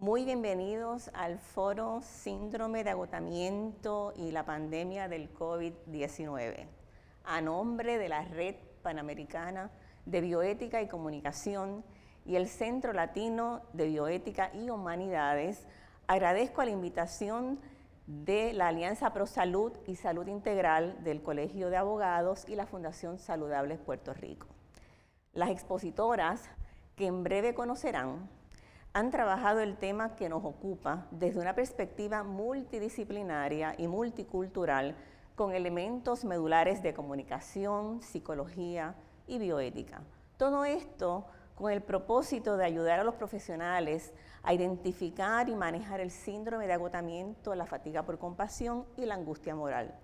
Muy bienvenidos al Foro Síndrome de Agotamiento y la Pandemia del COVID-19. A nombre de la Red Panamericana de Bioética y Comunicación y el Centro Latino de Bioética y Humanidades, agradezco la invitación de la Alianza Pro Salud y Salud Integral del Colegio de Abogados y la Fundación Saludables Puerto Rico. Las expositoras que en breve conocerán han trabajado el tema que nos ocupa desde una perspectiva multidisciplinaria y multicultural con elementos medulares de comunicación, psicología y bioética. Todo esto con el propósito de ayudar a los profesionales a identificar y manejar el síndrome de agotamiento, la fatiga por compasión y la angustia moral.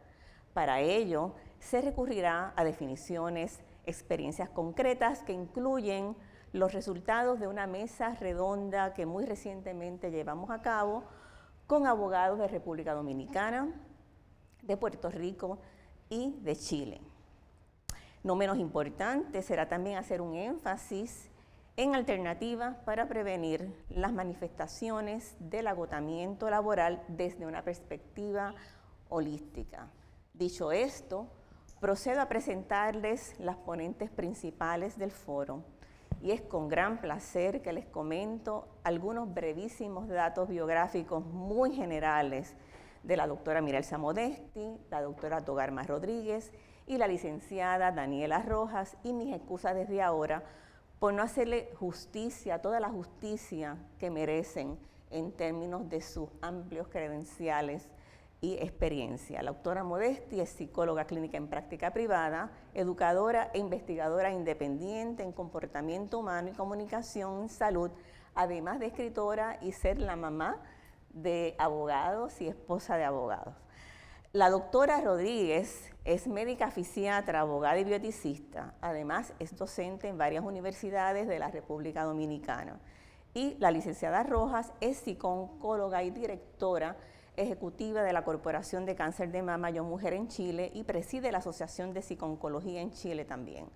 Para ello, se recurrirá a definiciones, experiencias concretas que incluyen los resultados de una mesa redonda que muy recientemente llevamos a cabo con abogados de República Dominicana, de Puerto Rico y de Chile. No menos importante será también hacer un énfasis en alternativas para prevenir las manifestaciones del agotamiento laboral desde una perspectiva holística. Dicho esto, procedo a presentarles las ponentes principales del foro y es con gran placer que les comento algunos brevísimos datos biográficos muy generales de la doctora Mirelsa Modesti, la doctora Togarma Rodríguez y la licenciada Daniela Rojas, y mis excusas desde ahora por no hacerle justicia, toda la justicia que merecen en términos de sus amplios credenciales y experiencia. La doctora Modesti es psicóloga clínica en práctica privada, educadora e investigadora independiente en comportamiento humano y comunicación en salud, además de escritora y ser la mamá de abogados y esposa de abogados. La doctora Rodríguez es médica fisiatra, abogada y bioeticista. Además, es docente en varias universidades de la República Dominicana. Y la licenciada Rojas es psicooncóloga y directora ejecutiva de la Corporación de Cáncer de Mama Yo Mujer en Chile y preside la Asociación de Psicooncología en Chile también.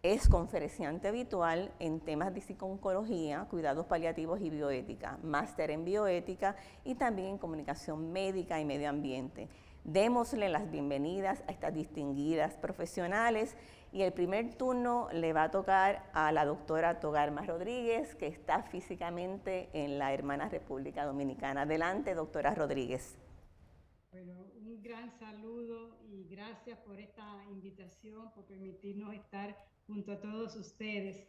Es conferenciante habitual en temas de psicooncología, cuidados paliativos y bioética, máster en bioética y también en comunicación médica y medio ambiente. Démosle las bienvenidas a estas distinguidas profesionales y el primer turno le va a tocar a la doctora Togarma Rodríguez, que está físicamente en la hermana República Dominicana. Adelante, doctora Rodríguez. Bueno, un gran saludo y gracias por esta invitación, por permitirnos estar junto a todos ustedes,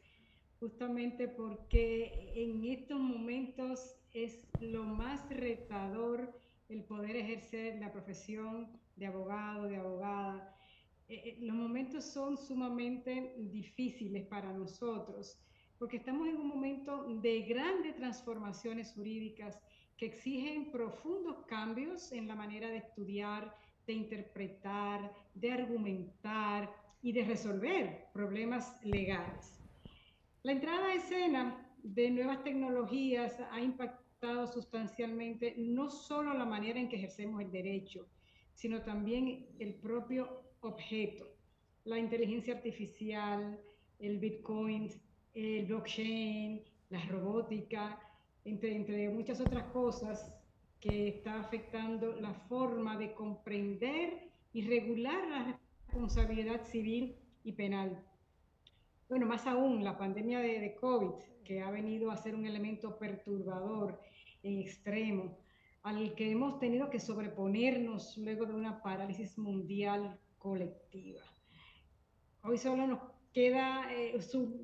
justamente porque en estos momentos es lo más retador el poder ejercer la profesión de abogado, de abogada. Los momentos son sumamente difíciles para nosotros, porque estamos en un momento de grandes transformaciones jurídicas que exigen profundos cambios en la manera de estudiar, de interpretar, de argumentar y de resolver problemas legales. La entrada a escena de nuevas tecnologías ha impactado sustancialmente no solo la manera en que ejercemos el derecho, sino también el propio objeto. La inteligencia artificial, el Bitcoin, el blockchain, la robótica, entre muchas otras cosas que está afectando la forma de comprender y regular la responsabilidad civil y penal. Bueno, más aún la pandemia de COVID, que ha venido a ser un elemento perturbador en extremo, al que hemos tenido que sobreponernos luego de una parálisis mundial colectiva. Hoy solo nos queda,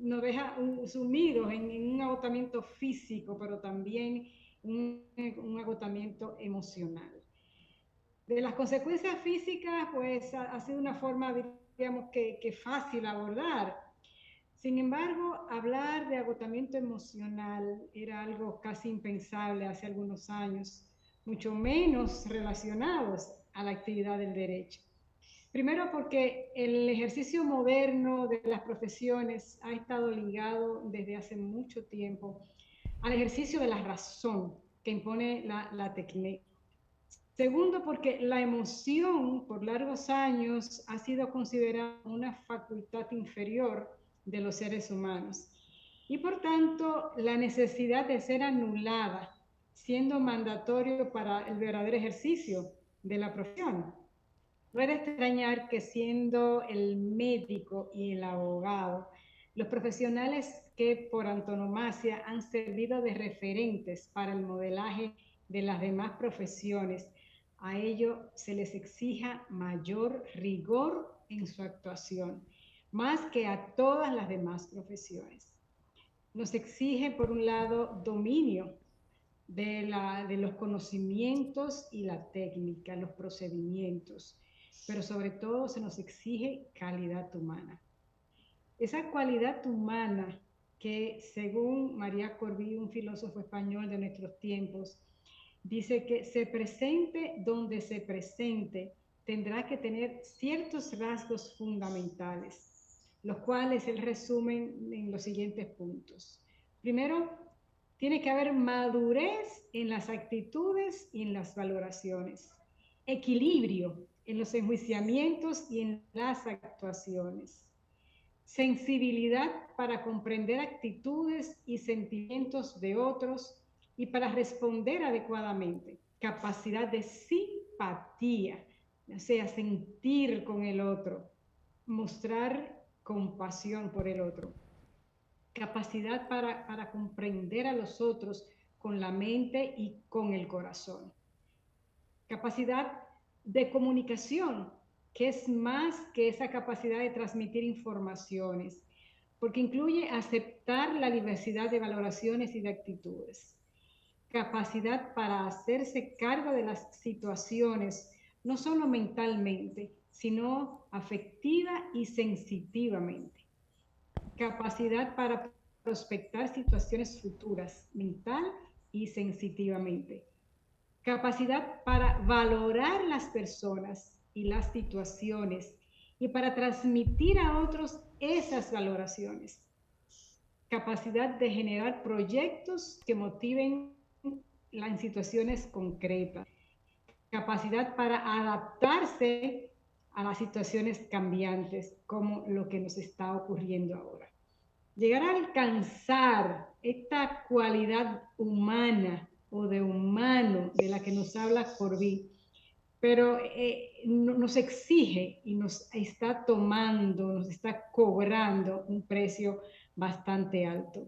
nos deja sumidos en un agotamiento físico, pero también un agotamiento emocional. De las consecuencias físicas, pues ha sido una forma, digamos, que fácil abordar. Sin embargo, hablar de agotamiento emocional era algo casi impensable hace algunos años, mucho menos relacionados a la actividad del derecho. Primero porque el ejercicio moderno de las profesiones ha estado ligado desde hace mucho tiempo al ejercicio de la razón que impone la técnica. Segundo, porque la emoción por largos años ha sido considerada una facultad inferior de los seres humanos y por tanto la necesidad de ser anulada siendo mandatorio para el verdadero ejercicio de la profesión. No es de extrañar que siendo el médico y el abogado, los profesionales que por antonomasia han servido de referentes para el modelaje de las demás profesiones, a ello se les exija mayor rigor en su actuación, más que a todas las demás profesiones. Nos exige, por un lado, dominio de los conocimientos y la técnica, los procedimientos, pero sobre todo se nos exige calidad humana. Esa cualidad humana que, según María Corbí, un filósofo español de nuestros tiempos, dice que se presente donde se presente, tendrá que tener ciertos rasgos fundamentales, los cuales él resume en los siguientes puntos. Primero, tiene que haber madurez en las actitudes y en las valoraciones, equilibrio en los enjuiciamientos y en las actuaciones, sensibilidad para comprender actitudes y sentimientos de otros y para responder adecuadamente, capacidad de simpatía, o sea, sentir con el otro, mostrar compasión por el otro, capacidad para comprender a los otros con la mente y con el corazón, capacidad de comunicación, que es más que esa capacidad de transmitir informaciones, porque incluye aceptar la diversidad de valoraciones y de actitudes, capacidad para hacerse cargo de las situaciones, no solo mentalmente, sino afectiva y sensitivamente, capacidad para prospectar situaciones futuras, mental y sensitivamente, capacidad para valorar las personas y las situaciones y para transmitir a otros esas valoraciones, capacidad de generar proyectos que motiven en situaciones concretas, capacidad para adaptarse a las situaciones cambiantes como lo que nos está ocurriendo ahora. Llegar a alcanzar esta cualidad humana o de humano de la que nos habla Corbí, pero nos exige y nos está tomando, nos está cobrando un precio bastante alto.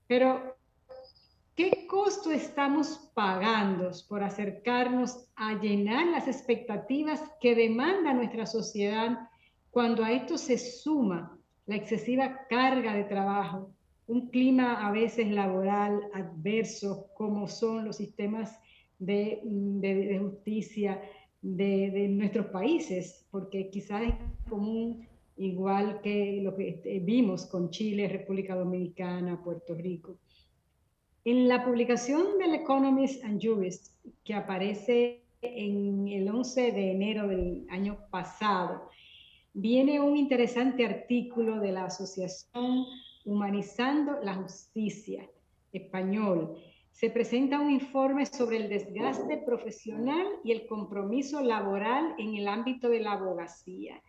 Pero, ¿qué costo estamos pagando por acercarnos a llenar las expectativas que demanda nuestra sociedad cuando a esto se suma la excesiva carga de trabajo, un clima a veces laboral adverso, como son los sistemas de justicia de nuestros países? Porque quizás es común, igual que lo que vimos con Chile, República Dominicana, Puerto Rico. En la publicación del Economist and Jurist, que aparece en el 11 de enero del año pasado, viene un interesante artículo de la Asociación Humanizando la Justicia español. Se presenta un informe sobre el desgaste profesional y el compromiso laboral en el ámbito de la abogacía.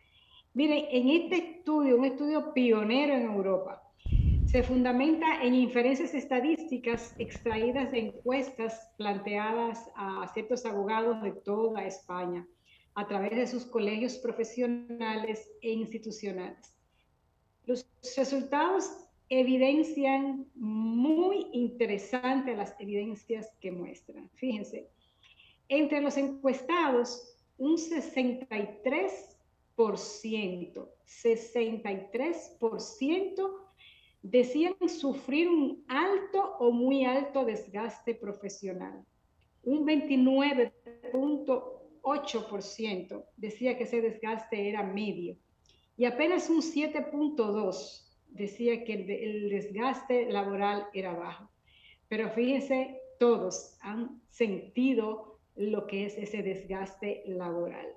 Miren, en este estudio, un estudio pionero en Europa, se fundamenta en inferencias estadísticas extraídas de encuestas planteadas a ciertos abogados de toda España a través de sus colegios profesionales e institucionales. Los resultados evidencian muy interesantes las evidencias que muestran. Fíjense, entre los encuestados, un 63% decían sufrir un alto o muy alto desgaste profesional. Un 29.8% decía que ese desgaste era medio y apenas un 7.2% decía que el desgaste laboral era bajo. Pero fíjense, todos han sentido lo que es ese desgaste laboral.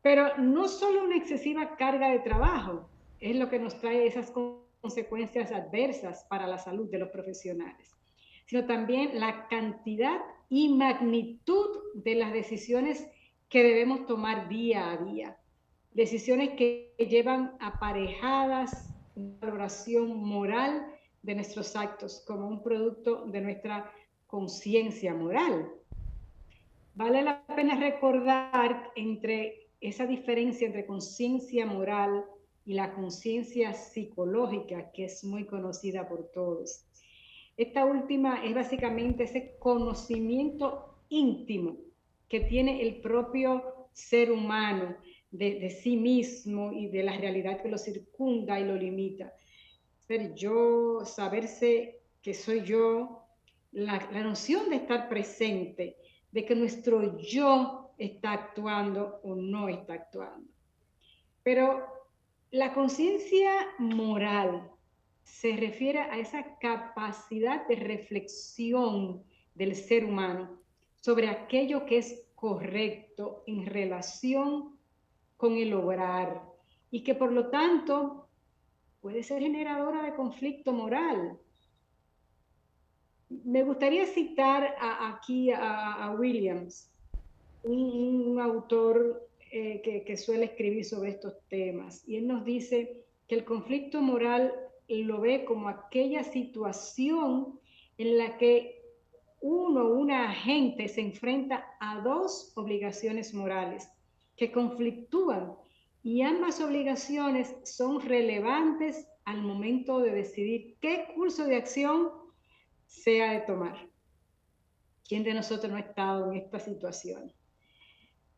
Pero no solo una excesiva carga de trabajo es lo que nos trae esas consecuencias adversas para la salud de los profesionales, sino también la cantidad y magnitud de las decisiones que debemos tomar día a día. Decisiones que llevan aparejadas una valoración moral de nuestros actos como un producto de nuestra conciencia moral. Vale la pena recordar esa diferencia entre conciencia moral y la conciencia psicológica, que es muy conocida por todos. Esta última es básicamente ese conocimiento íntimo que tiene el propio ser humano de sí mismo y de la realidad que lo circunda y lo limita. Ser yo, saberse que soy yo, la noción de estar presente, de que nuestro yo está actuando o no está actuando. Pero la conciencia moral se refiere a esa capacidad de reflexión del ser humano sobre aquello que es correcto en relación con el obrar y que por lo tanto puede ser generadora de conflicto moral. Me gustaría citar aquí a Williams, un autor que suele escribir sobre estos temas, y él nos dice que el conflicto moral lo ve como aquella situación en la que una agente se enfrenta a dos obligaciones morales que conflictúan y ambas obligaciones son relevantes al momento de decidir qué curso de acción se ha de tomar. ¿Quién de nosotros no ha estado en esta situación?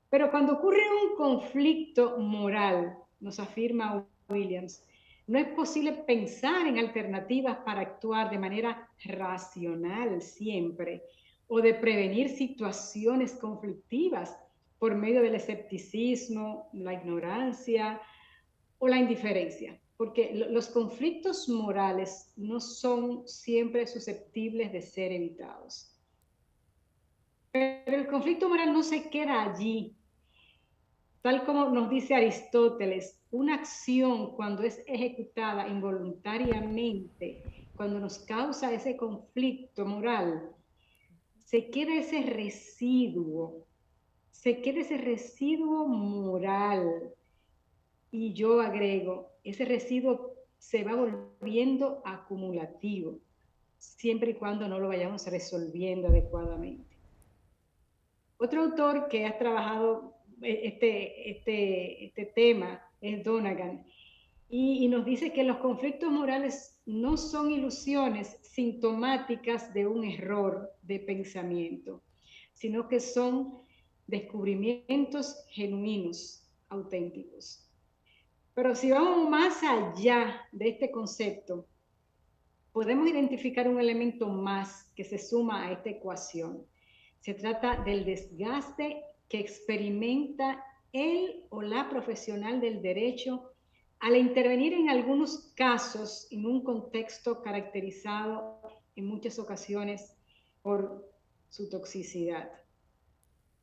Pero cuando ocurre un conflicto moral, nos afirma Williams, no es posible pensar en alternativas para actuar de manera racional siempre o de prevenir situaciones conflictivas por medio del escepticismo, la ignorancia o la indiferencia, porque los conflictos morales no son siempre susceptibles de ser evitados. Pero el conflicto moral no se queda allí. Tal como nos dice Aristóteles, una acción cuando es ejecutada involuntariamente, cuando nos causa ese conflicto moral, se queda ese residuo moral. Y yo agrego, ese residuo se va volviendo acumulativo, siempre y cuando no lo vayamos resolviendo adecuadamente. Otro autor que ha trabajado este tema es Donegan, y nos dice que los conflictos morales no son ilusiones sintomáticas de un error de pensamiento, sino que son descubrimientos genuinos, auténticos. Pero si vamos más allá de este concepto, podemos identificar un elemento más que se suma a esta ecuación. Se trata del desgaste que experimenta él o la profesional del derecho al intervenir en algunos casos en un contexto caracterizado en muchas ocasiones por su toxicidad.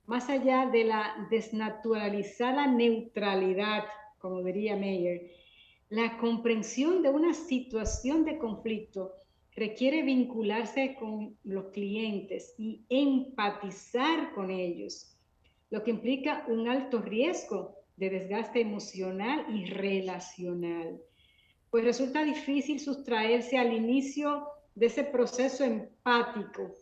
Más allá de la desnaturalizada neutralidad, como diría Meyer, la comprensión de una situación de conflicto requiere vincularse con los clientes y empatizar con ellos, lo que implica un alto riesgo de desgaste emocional y relacional, pues resulta difícil sustraerse al inicio de ese proceso empático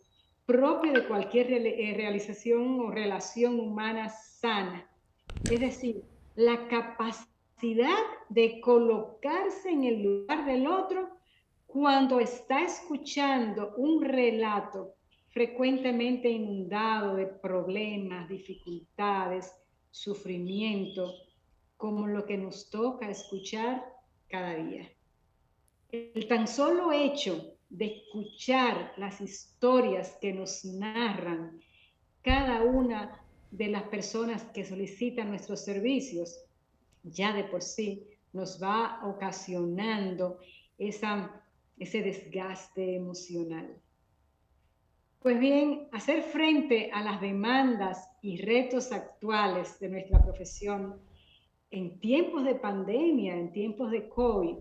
propio de cualquier realización o relación humana sana. Es decir, la capacidad de colocarse en el lugar del otro cuando está escuchando un relato frecuentemente inundado de problemas, dificultades, sufrimiento, como lo que nos toca escuchar cada día. El tan solo hecho de escuchar las historias que nos narran cada una de las personas que solicitan nuestros servicios, ya de por sí nos va ocasionando ese desgaste emocional. Pues bien, hacer frente a las demandas y retos actuales de nuestra profesión en tiempos de pandemia, en tiempos de COVID,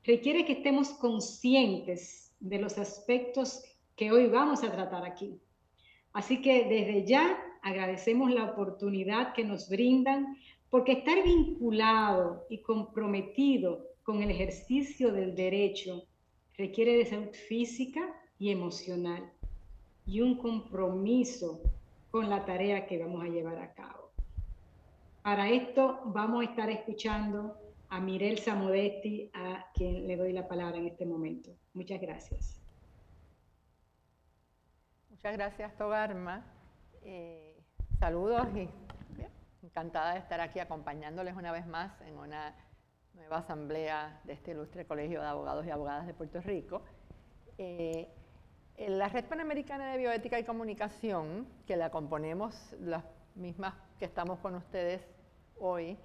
requiere que estemos conscientes de los aspectos que hoy vamos a tratar aquí. Así que desde ya agradecemos la oportunidad que nos brindan, porque estar vinculado y comprometido con el ejercicio del derecho requiere de salud física y emocional y un compromiso con la tarea que vamos a llevar a cabo. Para esto vamos a estar escuchando a Mirelsa Modesti, a quien le doy la palabra en este momento. Muchas gracias. Muchas gracias, Togarma. Saludos y bien, encantada de estar aquí acompañándoles una vez más en una nueva asamblea de este ilustre Colegio de Abogados y Abogadas de Puerto Rico. La Red Panamericana de Bioética y Comunicación, que la componemos las mismas que estamos con ustedes hoy,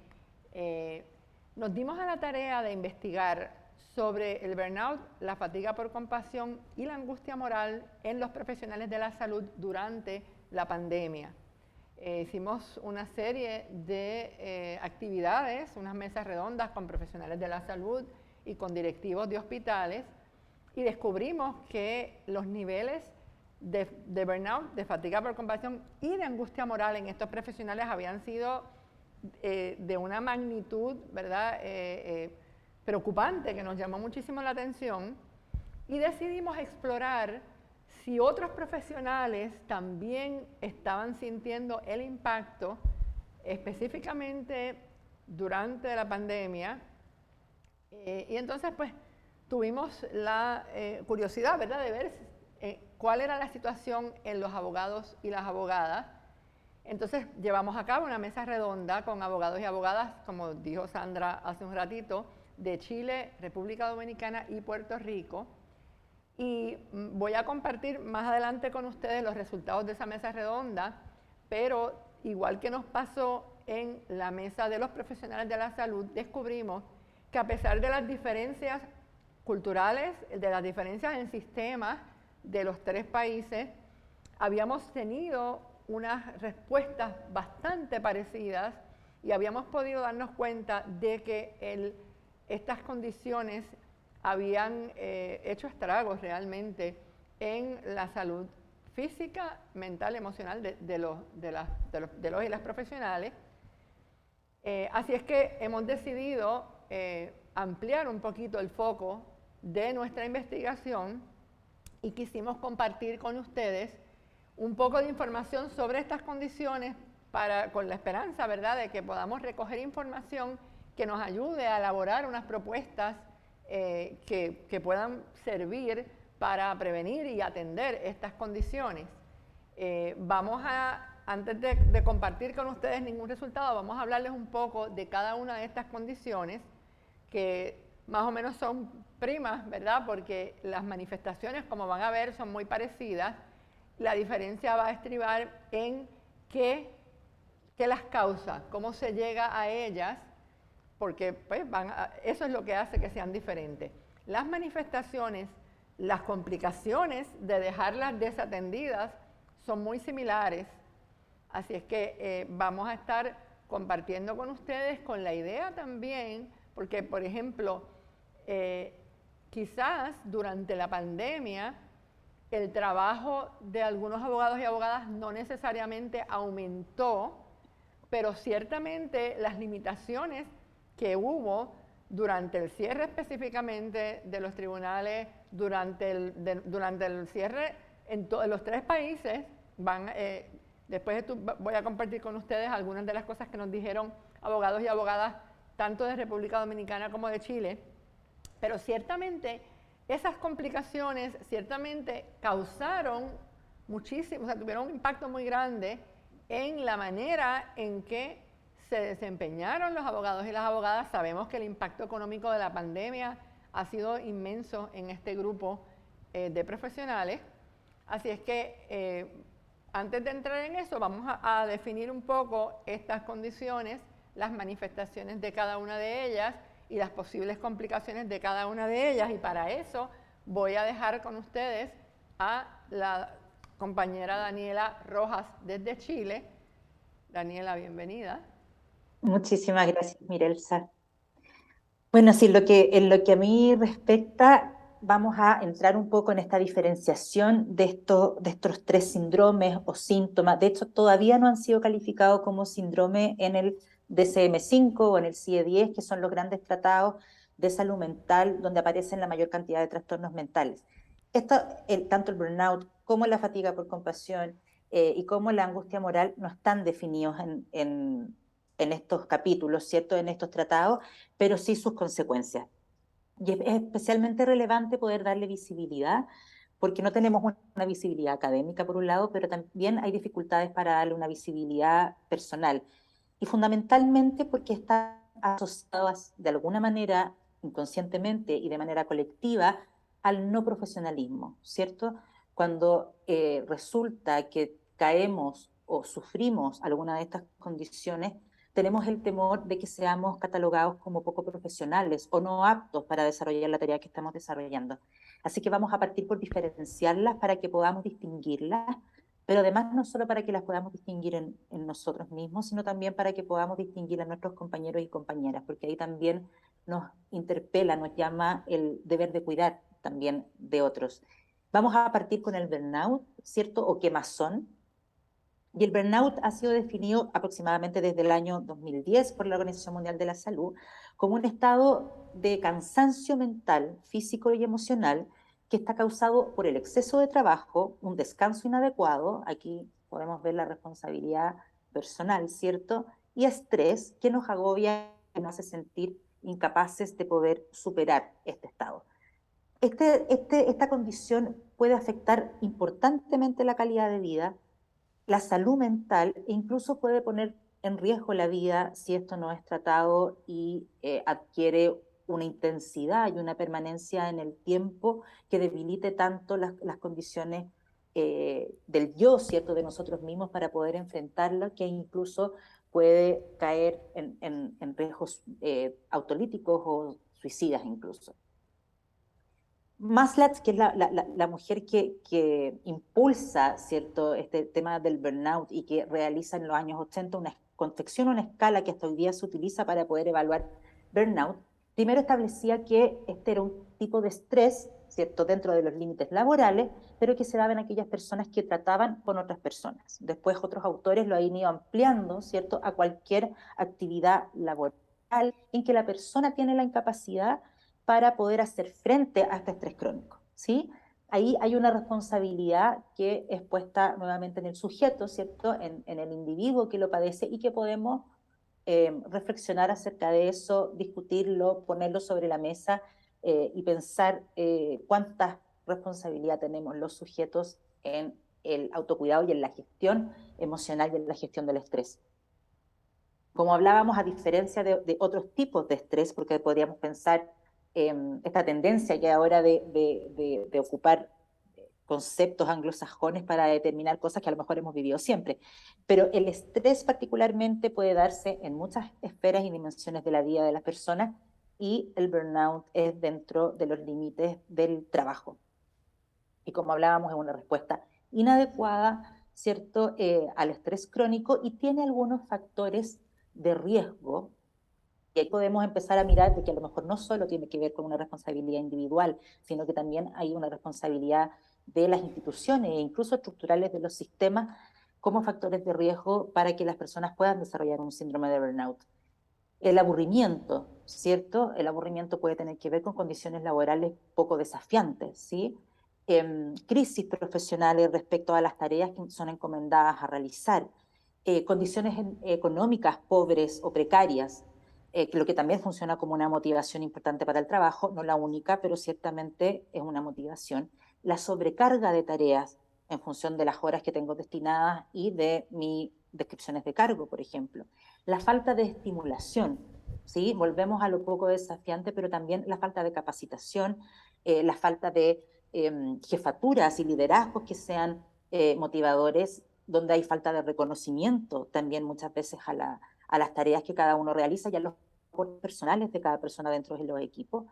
nos dimos a la tarea de investigar sobre el burnout, la fatiga por compasión y la angustia moral en los profesionales de la salud durante la pandemia. Hicimos una serie de actividades, unas mesas redondas con profesionales de la salud y con directivos de hospitales, y descubrimos que los niveles de burnout, de fatiga por compasión y de angustia moral en estos profesionales habían sido de una magnitud, ¿verdad?, preocupante, que nos llamó muchísimo la atención, y decidimos explorar si otros profesionales también estaban sintiendo el impacto, específicamente durante la pandemia. Y entonces, pues, tuvimos la curiosidad, ¿verdad?, de ver cuál era la situación en los abogados y las abogadas. Entonces, llevamos a cabo una mesa redonda con abogados y abogadas, como dijo Sandra hace un ratito, de Chile, República Dominicana y Puerto Rico. Y voy a compartir más adelante con ustedes los resultados de esa mesa redonda, pero igual que nos pasó en la mesa de los profesionales de la salud, descubrimos que a pesar de las diferencias culturales, de las diferencias en sistemas de los tres países, habíamos tenido unas respuestas bastante parecidas y habíamos podido darnos cuenta de que estas condiciones habían hecho estragos realmente en la salud física, mental, emocional de los y las profesionales. Así es que hemos decidido ampliar un poquito el foco de nuestra investigación y quisimos compartir con ustedes un poco de información sobre estas condiciones con la esperanza, ¿verdad?, de que podamos recoger información que nos ayude a elaborar unas propuestas que puedan servir para prevenir y atender estas condiciones. Antes de compartir con ustedes ningún resultado, vamos a hablarles un poco de cada una de estas condiciones, que más o menos son primas, ¿verdad?, porque las manifestaciones, como van a ver, son muy parecidas. La diferencia va a estribar en qué las causa, cómo se llega a ellas, porque pues, eso es lo que hace que sean diferentes. Las manifestaciones, las complicaciones de dejarlas desatendidas son muy similares, así es que vamos a estar compartiendo con ustedes con la idea también, porque por ejemplo, quizás durante la pandemia el trabajo de algunos abogados y abogadas no necesariamente aumentó, pero ciertamente las limitaciones que hubo durante el cierre específicamente de los tribunales, durante el cierre en los tres países, después voy a compartir con ustedes algunas de las cosas que nos dijeron abogados y abogadas tanto de República Dominicana como de Chile, pero ciertamente esas complicaciones ciertamente causaron muchísimo, o sea, tuvieron un impacto muy grande en la manera en que se desempeñaron los abogados y las abogadas. Sabemos que el impacto económico de la pandemia ha sido inmenso en este grupo de profesionales, así es que antes de entrar en eso vamos a definir un poco estas condiciones, las manifestaciones de cada una de ellas y las posibles complicaciones de cada una de ellas, y para eso voy a dejar con ustedes a la compañera Daniela Rojas desde Chile. Daniela, bienvenida. Muchísimas gracias, Mirelsa. Bueno, sí, en lo que a mí respecta, vamos a entrar un poco en esta diferenciación de estos tres síndromes o síntomas. De hecho, todavía no han sido calificados como síndrome en el DSM-5 o en el CIE-10, que son los grandes tratados de salud mental donde aparecen la mayor cantidad de trastornos mentales. Tanto el burnout como la fatiga por compasión y como la angustia moral no están definidos en estos capítulos, ¿cierto? En estos tratados, pero sí sus consecuencias. Y es especialmente relevante poder darle visibilidad, porque no tenemos una visibilidad académica por un lado, pero también hay dificultades para darle una visibilidad personal. Y fundamentalmente porque están asociadas de alguna manera, inconscientemente y de manera colectiva, al no profesionalismo, ¿cierto? Cuando resulta que caemos o sufrimos alguna de estas condiciones, tenemos el temor de que seamos catalogados como poco profesionales o no aptos para desarrollar la tarea que estamos desarrollando. Así que vamos a partir por diferenciarlas para que podamos distinguirlas, pero además no solo para que las podamos distinguir en nosotros mismos, sino también para que podamos distinguir a nuestros compañeros y compañeras, porque ahí también nos interpela, nos llama el deber de cuidar también de otros. Vamos a partir con el burnout, ¿cierto? O qué más son. Y el burnout ha sido definido aproximadamente desde el año 2010 por la Organización Mundial de la Salud como un estado de cansancio mental, físico y emocional que está causado por el exceso de trabajo, un descanso inadecuado, aquí podemos ver la responsabilidad personal, ¿cierto? Y estrés que nos agobia y nos hace sentir incapaces de poder superar este estado. Esta condición puede afectar importantemente la calidad de vida, la salud mental e incluso puede poner en riesgo la vida si esto no es tratado y adquiere una intensidad y una permanencia en el tiempo que debilite tanto las condiciones del yo, ¿cierto?, de nosotros mismos para poder enfrentarlo, que incluso puede caer en riesgos autolíticos o suicidas incluso. Maslat, que es la mujer que impulsa, ¿cierto?, este tema del burnout y que realiza en los años 80 una confección, una escala que hasta hoy día se utiliza para poder evaluar burnout, primero establecía que este era un tipo de estrés, ¿cierto?, dentro de los límites laborales, pero que se daba en aquellas personas que trataban con otras personas. Después otros autores lo han ido ampliando, ¿cierto?, a cualquier actividad laboral en que la persona tiene la incapacidad para poder hacer frente a este estrés crónico, ¿sí? Ahí hay una responsabilidad que es puesta nuevamente en el sujeto, ¿cierto? En el individuo que lo padece y que podemos reflexionar acerca de eso, discutirlo, ponerlo sobre la mesa y pensar cuánta responsabilidad tenemos los sujetos en el autocuidado y en la gestión emocional y en la gestión del estrés. Como hablábamos, a diferencia de otros tipos de estrés, porque podríamos pensar esta tendencia que ahora de ocupar conceptos anglosajones para determinar cosas que a lo mejor hemos vivido siempre. Pero el estrés particularmente puede darse en muchas esferas y dimensiones de la vida de las personas y el burnout es dentro de los límites del trabajo. Y como hablábamos, es una respuesta inadecuada, ¿cierto?, al estrés crónico y tiene algunos factores de riesgo. Y ahí podemos empezar a mirar de que a lo mejor no solo tiene que ver con una responsabilidad individual, sino que también hay una responsabilidad de las instituciones e incluso estructurales de los sistemas como factores de riesgo para que las personas puedan desarrollar un síndrome de burnout. El aburrimiento, ¿cierto? El aburrimiento puede tener que ver con condiciones laborales poco desafiantes, ¿sí? Crisis profesionales respecto a las tareas que son encomendadas a realizar, condiciones económicas pobres o precarias, lo que también funciona como una motivación importante para el trabajo, no la única, pero ciertamente es una motivación. La sobrecarga de tareas en función de las horas que tengo destinadas y de mis descripciones de cargo, por ejemplo. La falta de estimulación, ¿sí? Volvemos a lo poco desafiante, pero también la falta de capacitación, la falta de jefaturas y liderazgos que sean motivadores, donde hay falta de reconocimiento también muchas veces a las tareas que cada uno realiza y a los aportes personales de cada persona dentro de los equipos,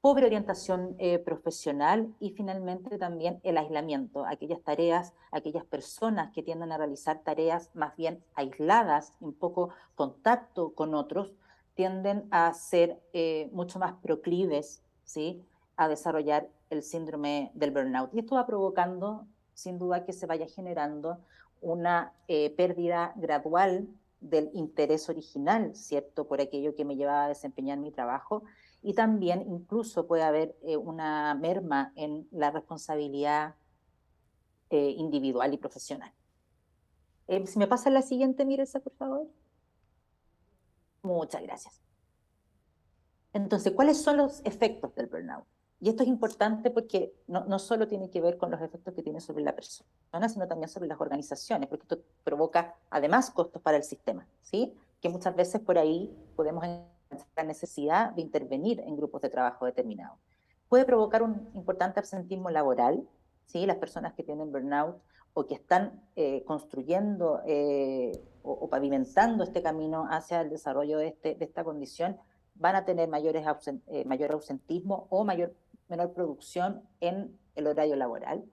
pobre orientación profesional y finalmente también el aislamiento, aquellas tareas, aquellas personas que tienden a realizar tareas más bien aisladas, en poco contacto con otros, tienden a ser mucho más proclives, ¿sí?, a desarrollar el síndrome del burnout. Y esto va provocando, sin duda, que se vaya generando una pérdida gradual del interés original, ¿cierto?, por aquello que me llevaba a desempeñar mi trabajo, y también incluso puede haber una merma en la responsabilidad individual y profesional. Si me pasa la siguiente, Mirelsa, por favor. Muchas gracias. Entonces, ¿cuáles son los efectos del burnout? Y esto es importante porque no solo tiene que ver con los efectos que tiene sobre la persona, sino también sobre las organizaciones, porque esto provoca además costos para el sistema, ¿sí? Que muchas veces por ahí podemos encontrar la necesidad de intervenir en grupos de trabajo determinados. Puede provocar un importante absentismo laboral, ¿sí? Las personas que tienen burnout o que están construyendo o pavimentando este camino hacia el desarrollo de esta condición van a tener mayor ausentismo o menor producción en el horario laboral.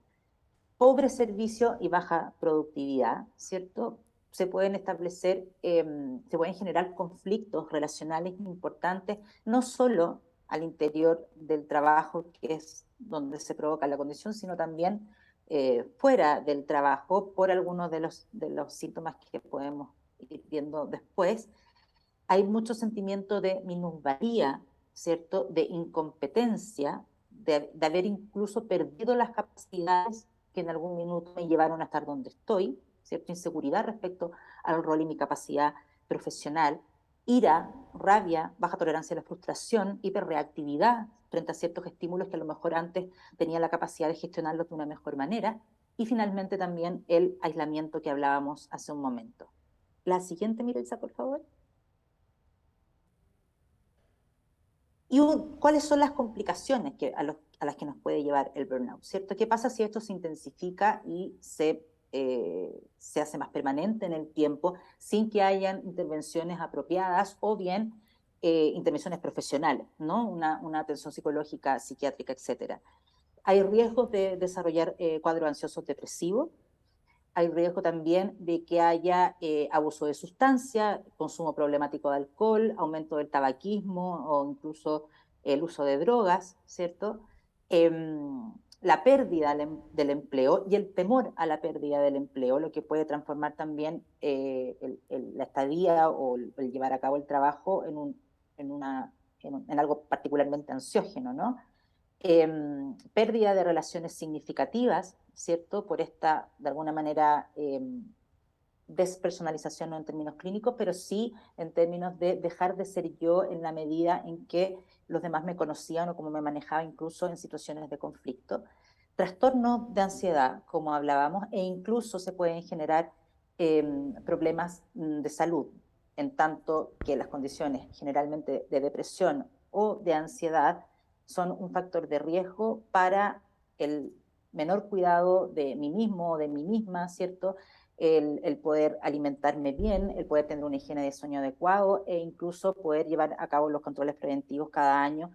Pobre servicio y baja productividad, ¿cierto? Se pueden establecer, se pueden generar conflictos relacionales importantes, no solo al interior del trabajo, que es donde se provoca la condición, sino también fuera del trabajo por algunos de los síntomas que podemos ir viendo después. Hay mucho sentimiento de minusvalía, ¿cierto?, de incompetencia, de haber incluso perdido las capacidades que en algún minuto me llevaron a estar donde estoy, ¿cierto?, inseguridad respecto al rol y mi capacidad profesional, ira, rabia, baja tolerancia a la frustración, hiperreactividad frente a ciertos estímulos que a lo mejor antes tenía la capacidad de gestionarlos de una mejor manera, y finalmente también el aislamiento que hablábamos hace un momento. La siguiente, Mirelsa, por favor. ¿Y cuáles son las complicaciones a las que nos puede llevar el burnout? ¿Cierto? ¿Qué pasa si esto se intensifica y se hace más permanente en el tiempo sin que hayan intervenciones apropiadas o bien intervenciones profesionales, ¿no? Una atención psicológica, psiquiátrica, etcétera? Hay riesgos de desarrollar cuadros ansiosos depresivos. Hay riesgo también de que haya abuso de sustancia, consumo problemático de alcohol, aumento del tabaquismo o incluso el uso de drogas, ¿cierto? La pérdida del empleo y el temor a la pérdida del empleo, lo que puede transformar también la estadía o el llevar a cabo el trabajo en algo particularmente ansiógeno, ¿no? Pérdida de relaciones significativas, ¿cierto? Por esta, de alguna manera, despersonalización, no en términos clínicos, pero sí en términos de dejar de ser yo en la medida en que los demás me conocían o cómo me manejaba incluso en situaciones de conflicto. Trastornos de ansiedad, como hablábamos, e incluso se pueden generar problemas de salud, en tanto que las condiciones generalmente de depresión o de ansiedad son un factor de riesgo para el menor cuidado de mí mismo o de mí misma, ¿cierto? El poder alimentarme bien, el poder tener una higiene de sueño adecuado e incluso poder llevar a cabo los controles preventivos cada año,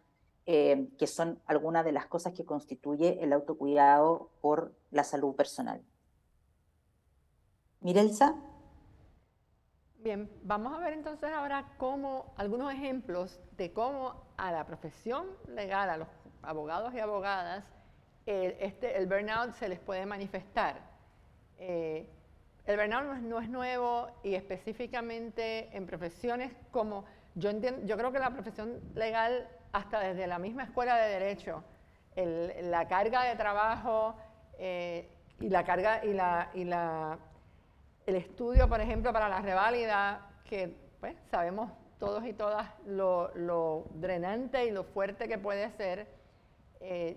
que son algunas de las cosas que constituye el autocuidado por la salud personal. Mirelsa. Bien, vamos a ver entonces ahora algunos ejemplos de cómo a la profesión legal, a los abogados y abogadas, el burnout se les puede manifestar. El burnout no es nuevo y específicamente en profesiones como, yo creo que la profesión legal, hasta desde la misma escuela de derecho, la carga de trabajo y la carga el estudio, por ejemplo, para la reválida, que pues, sabemos todos y todas lo drenante y lo fuerte que puede ser,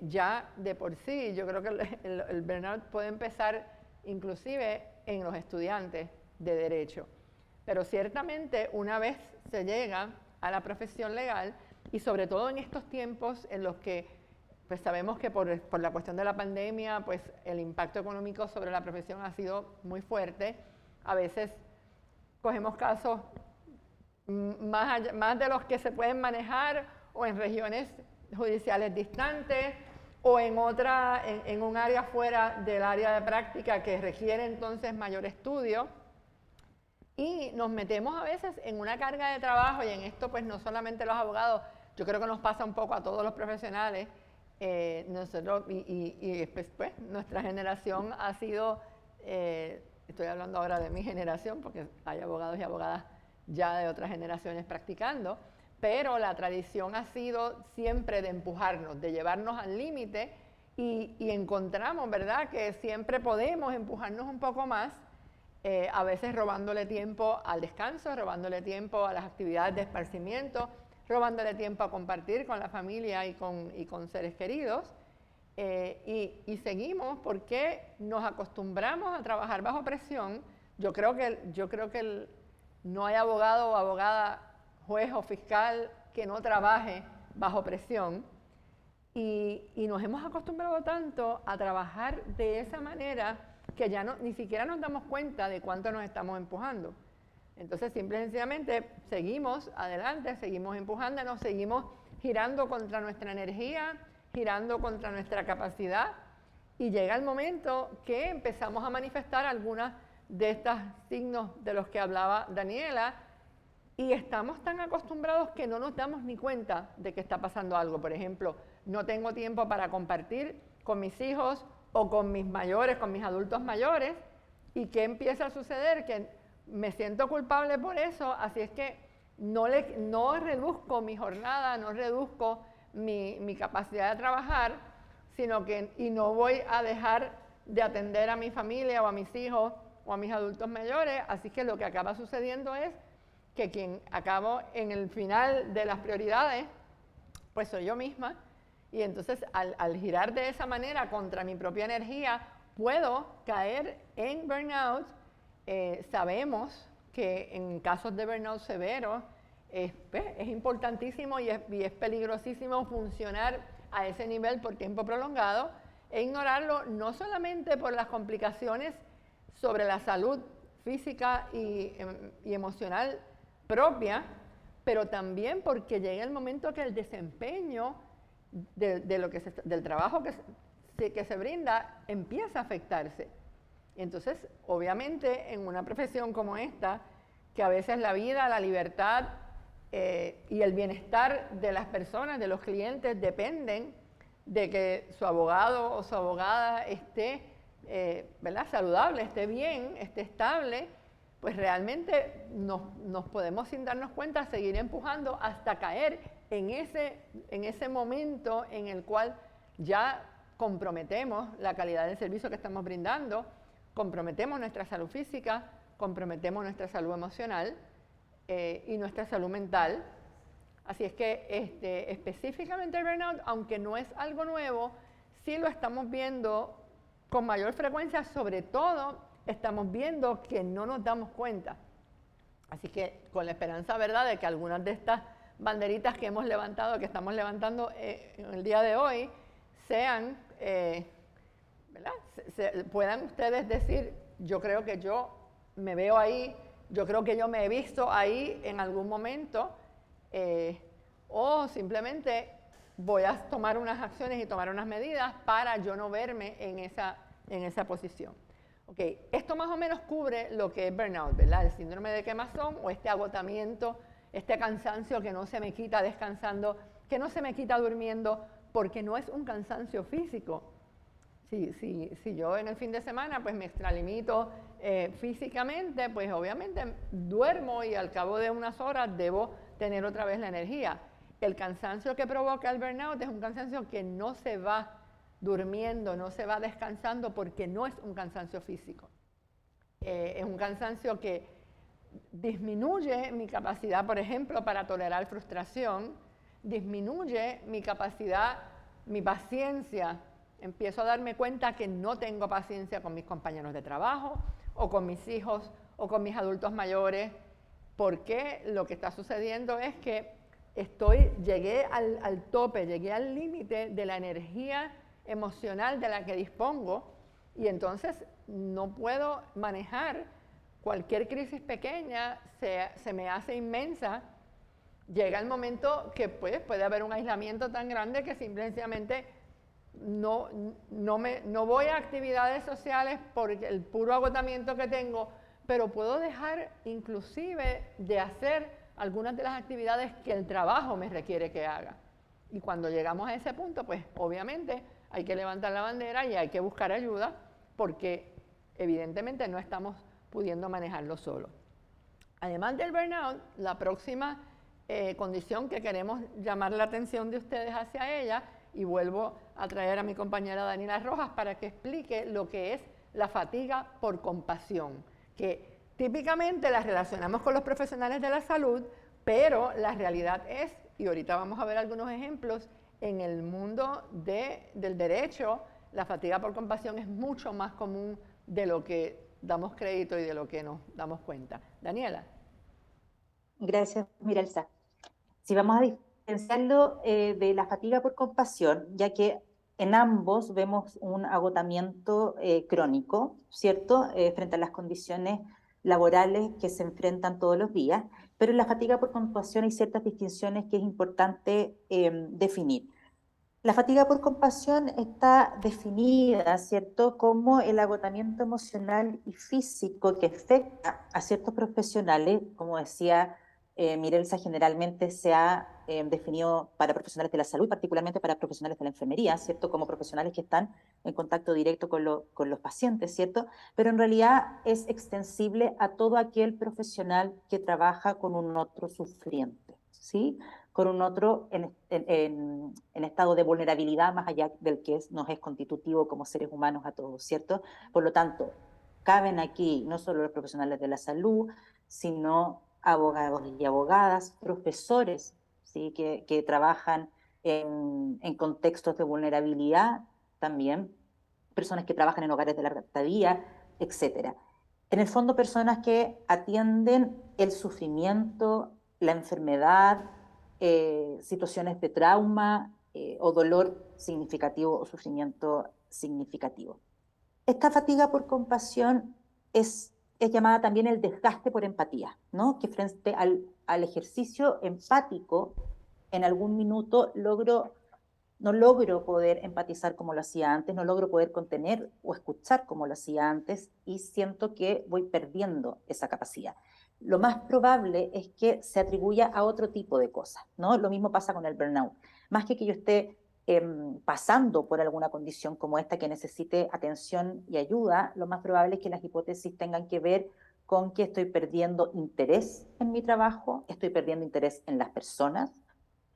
ya de por sí. Yo creo que el burnout puede empezar inclusive en los estudiantes de derecho. Pero ciertamente una vez se llega a la profesión legal, y sobre todo en estos tiempos en los que pues sabemos que por la cuestión de la pandemia, pues el impacto económico sobre la profesión ha sido muy fuerte. A veces cogemos casos más de los que se pueden manejar o en regiones judiciales distantes o en un área fuera del área de práctica que requiere entonces mayor estudio. Y nos metemos a veces en una carga de trabajo, y en esto pues no solamente los abogados, yo creo que nos pasa un poco a todos los profesionales. Nosotros y pues, nuestra generación ha sido, estoy hablando ahora de mi generación porque hay abogados y abogadas ya de otras generaciones practicando, pero la tradición ha sido siempre de empujarnos, de llevarnos al límite y encontramos, ¿verdad?, que siempre podemos empujarnos un poco más, a veces robándole tiempo al descanso, robándole tiempo a las actividades de esparcimiento, robándole tiempo a compartir con la familia y con seres queridos. Y seguimos porque nos acostumbramos a trabajar bajo presión. Yo creo que no hay abogado o abogada, juez o fiscal que no trabaje bajo presión. Y nos hemos acostumbrado tanto a trabajar de esa manera que ya ni siquiera nos damos cuenta de cuánto nos estamos empujando. Entonces, simple y sencillamente seguimos adelante, seguimos empujándonos, seguimos girando contra nuestra energía, girando contra nuestra capacidad, y llega el momento que empezamos a manifestar algunos de estos signos de los que hablaba Daniela, y estamos tan acostumbrados que no nos damos ni cuenta de que está pasando algo. Por ejemplo, no tengo tiempo para compartir con mis hijos o con mis mayores, con mis adultos mayores, y ¿qué empieza a suceder? Que me siento culpable por eso, así es que no reduzco mi jornada, no reduzco mi capacidad de trabajar, sino que no voy a dejar de atender a mi familia o a mis hijos o a mis adultos mayores. Así que lo que acaba sucediendo es que quien acabo en el final de las prioridades, pues soy yo misma, y entonces al girar de esa manera contra mi propia energía, puedo caer en burnout. Sabemos que en casos de burnout severo es importantísimo y es peligrosísimo funcionar a ese nivel por tiempo prolongado e ignorarlo, no solamente por las complicaciones sobre la salud física y emocional propia, pero también porque llega el momento que el desempeño del trabajo que se brinda empieza a afectarse. Entonces, obviamente, en una profesión como esta, que a veces la vida, la libertad y el bienestar de las personas, de los clientes, dependen de que su abogado o su abogada esté ¿verdad?, saludable, esté bien, esté estable, pues realmente nos podemos, sin darnos cuenta, seguir empujando hasta caer en ese momento en el cual ya comprometemos la calidad del servicio que estamos brindando, comprometemos nuestra salud física, comprometemos nuestra salud emocional y nuestra salud mental. Así es que específicamente el burnout, aunque no es algo nuevo, sí lo estamos viendo con mayor frecuencia. Sobre todo estamos viendo que no nos damos cuenta. Así que con la esperanza, ¿verdad?, de que algunas de estas banderitas que hemos levantado, que estamos levantando en el día de hoy, sean, ¿verdad?, puedan ustedes decir, yo creo que yo me veo ahí, yo creo que yo me he visto ahí en algún momento, o simplemente voy a tomar unas acciones y tomar unas medidas para yo no verme en esa posición. Okay. Esto más o menos cubre lo que es burnout, ¿verdad? El síndrome de quemazón o este agotamiento, este cansancio que no se me quita descansando, que no se me quita durmiendo, porque no es un cansancio físico. Si yo en el fin de semana pues me extralimito físicamente, pues obviamente duermo y al cabo de unas horas debo tener otra vez la energía. El cansancio que provoca el burnout es un cansancio que no se va durmiendo, no se va descansando, porque no es un cansancio físico. Es un cansancio que disminuye mi capacidad, por ejemplo, para tolerar frustración, disminuye mi capacidad, mi paciencia. Empiezo a darme cuenta que no tengo paciencia con mis compañeros de trabajo, o con mis hijos, o con mis adultos mayores, porque lo que está sucediendo es que llegué al tope, llegué al límite de la energía emocional de la que dispongo, y entonces no puedo manejar. Cualquier crisis pequeña se me hace inmensa. Llega el momento que pues, puede haber un aislamiento tan grande que simplemente no voy a actividades sociales por el puro agotamiento que tengo, pero puedo dejar inclusive de hacer algunas de las actividades que el trabajo me requiere que haga. Y cuando llegamos a ese punto, pues obviamente hay que levantar la bandera y hay que buscar ayuda, porque evidentemente no estamos pudiendo manejarlo solo. Además del burnout, la próxima condición que queremos llamar la atención de ustedes hacia ella, y vuelvo a traer a mi compañera Daniela Rojas para que explique lo que es la fatiga por compasión, que típicamente la relacionamos con los profesionales de la salud, pero la realidad es, y ahorita vamos a ver algunos ejemplos, en el mundo del derecho, la fatiga por compasión es mucho más común de lo que damos crédito y de lo que nos damos cuenta. Daniela. Gracias, Miralza. Si vamos a diferenciarlo de la fatiga por compasión, ya que en ambos vemos un agotamiento crónico, ¿cierto? Frente a las condiciones laborales que se enfrentan todos los días, pero en la fatiga por compasión hay ciertas distinciones que es importante definir. La fatiga por compasión está definida, ¿cierto?, como el agotamiento emocional y físico que afecta a ciertos profesionales, como decía Mirelsa, generalmente se ha definido para profesionales de la salud, particularmente para profesionales de la enfermería, ¿cierto?, como profesionales que están en contacto directo con los pacientes, ¿cierto?, pero en realidad es extensible a todo aquel profesional que trabaja con un otro sufriente, ¿sí?, con un otro en estado de vulnerabilidad más allá del que nos es constitutivo como seres humanos a todos, ¿cierto? Por lo tanto, caben aquí no solo los profesionales de la salud, sino abogados y abogadas, profesores, ¿sí?, que trabajan en contextos de vulnerabilidad también, personas que trabajan en hogares de larga estadía, etc. En el fondo, personas que atienden el sufrimiento, la enfermedad, situaciones de trauma o dolor significativo o sufrimiento significativo. Esta fatiga por compasión es llamada también el desgaste por empatía, ¿no?, que frente al ejercicio empático, en algún minuto no logro poder empatizar como lo hacía antes, no logro poder contener o escuchar como lo hacía antes y siento que voy perdiendo esa capacidad. Lo más probable es que se atribuya a otro tipo de cosas, ¿no? Lo mismo pasa con el burnout. Más que yo esté pasando por alguna condición como esta que necesite atención y ayuda, lo más probable es que las hipótesis tengan que ver con que estoy perdiendo interés en mi trabajo, estoy perdiendo interés en las personas,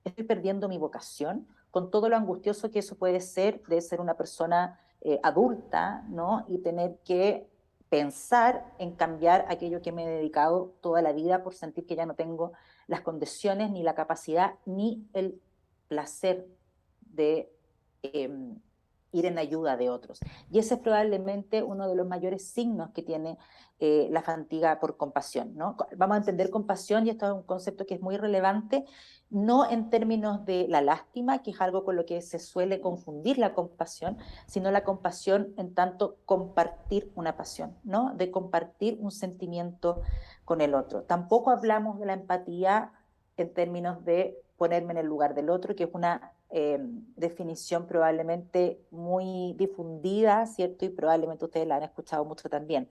estoy perdiendo mi vocación, con todo lo angustioso que eso puede ser de ser una persona adulta, ¿no?, y tener que pensar en cambiar aquello que me he dedicado toda la vida por sentir que ya no tengo las condiciones, ni la capacidad, ni el placer de ir en ayuda de otros. Y ese es probablemente uno de los mayores signos que tiene la fatiga por compasión, ¿no? Vamos a entender compasión, y esto es un concepto que es muy relevante, no en términos de la lástima, que es algo con lo que se suele confundir la compasión, sino la compasión en tanto compartir una pasión, ¿no?, de compartir un sentimiento con el otro. Tampoco hablamos de la empatía en términos de ponerme en el lugar del otro, que es una definición probablemente muy difundida, ¿cierto? Y probablemente ustedes la han escuchado mucho también.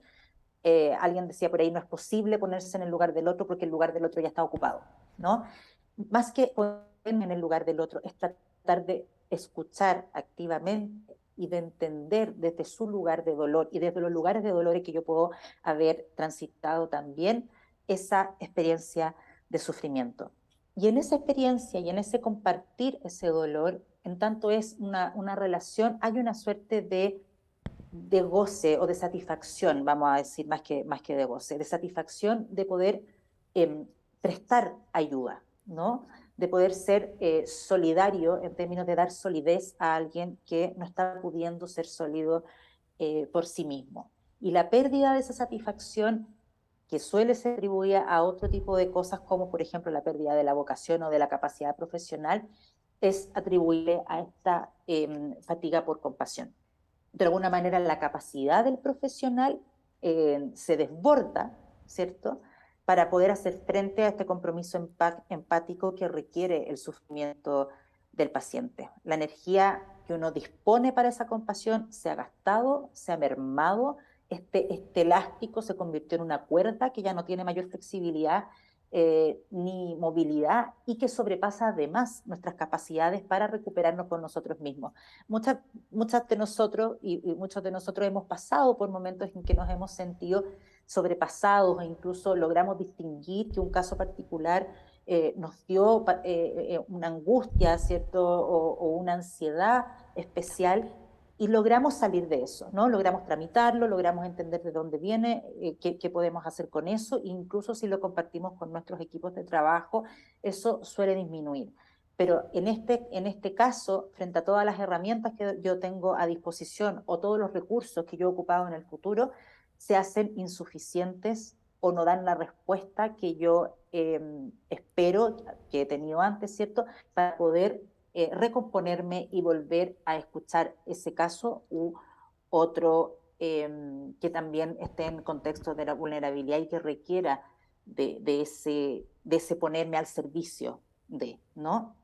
Alguien decía por ahí, no es posible ponerse en el lugar del otro porque el lugar del otro ya está ocupado, ¿no? Más que ponerme en el lugar del otro, es tratar de escuchar activamente y de entender desde su lugar de dolor y desde los lugares de dolor que yo puedo haber transitado también esa experiencia de sufrimiento. Y en esa experiencia y en ese compartir ese dolor, en tanto es una relación, hay una suerte de goce o de satisfacción, vamos a decir, más que de goce, de satisfacción de poder prestar ayuda, ¿no?, de poder ser solidario en términos de dar solidez a alguien que no está pudiendo ser sólido por sí mismo. Y la pérdida de esa satisfacción, que suele ser atribuida a otro tipo de cosas, como por ejemplo la pérdida de la vocación o de la capacidad profesional, es atribuible a esta fatiga por compasión. De alguna manera la capacidad del profesional se desborda, ¿cierto?, para poder hacer frente a este compromiso empático que requiere el sufrimiento del paciente. La energía que uno dispone para esa compasión se ha gastado, se ha mermado, este elástico se convirtió en una cuerda que ya no tiene mayor flexibilidad ni movilidad, y que sobrepasa además nuestras capacidades para recuperarnos con nosotros mismos. Muchas de nosotros y muchos de nosotros hemos pasado por momentos en que nos hemos sentido sobrepasados, e incluso logramos distinguir que un caso particular nos dio una angustia, ¿cierto? O una ansiedad especial, y logramos salir de eso, ¿no? Logramos tramitarlo, logramos entender de dónde viene, qué podemos hacer con eso, e incluso si lo compartimos con nuestros equipos de trabajo, eso suele disminuir. Pero en este caso, frente a todas las herramientas que yo tengo a disposición o todos los recursos que yo he ocupado en el futuro, se hacen insuficientes o no dan la respuesta que yo espero, que he tenido antes, ¿cierto?, para poder recomponerme y volver a escuchar ese caso u otro que también esté en contexto de la vulnerabilidad y que requiera de ese ponerme al servicio de, ¿no?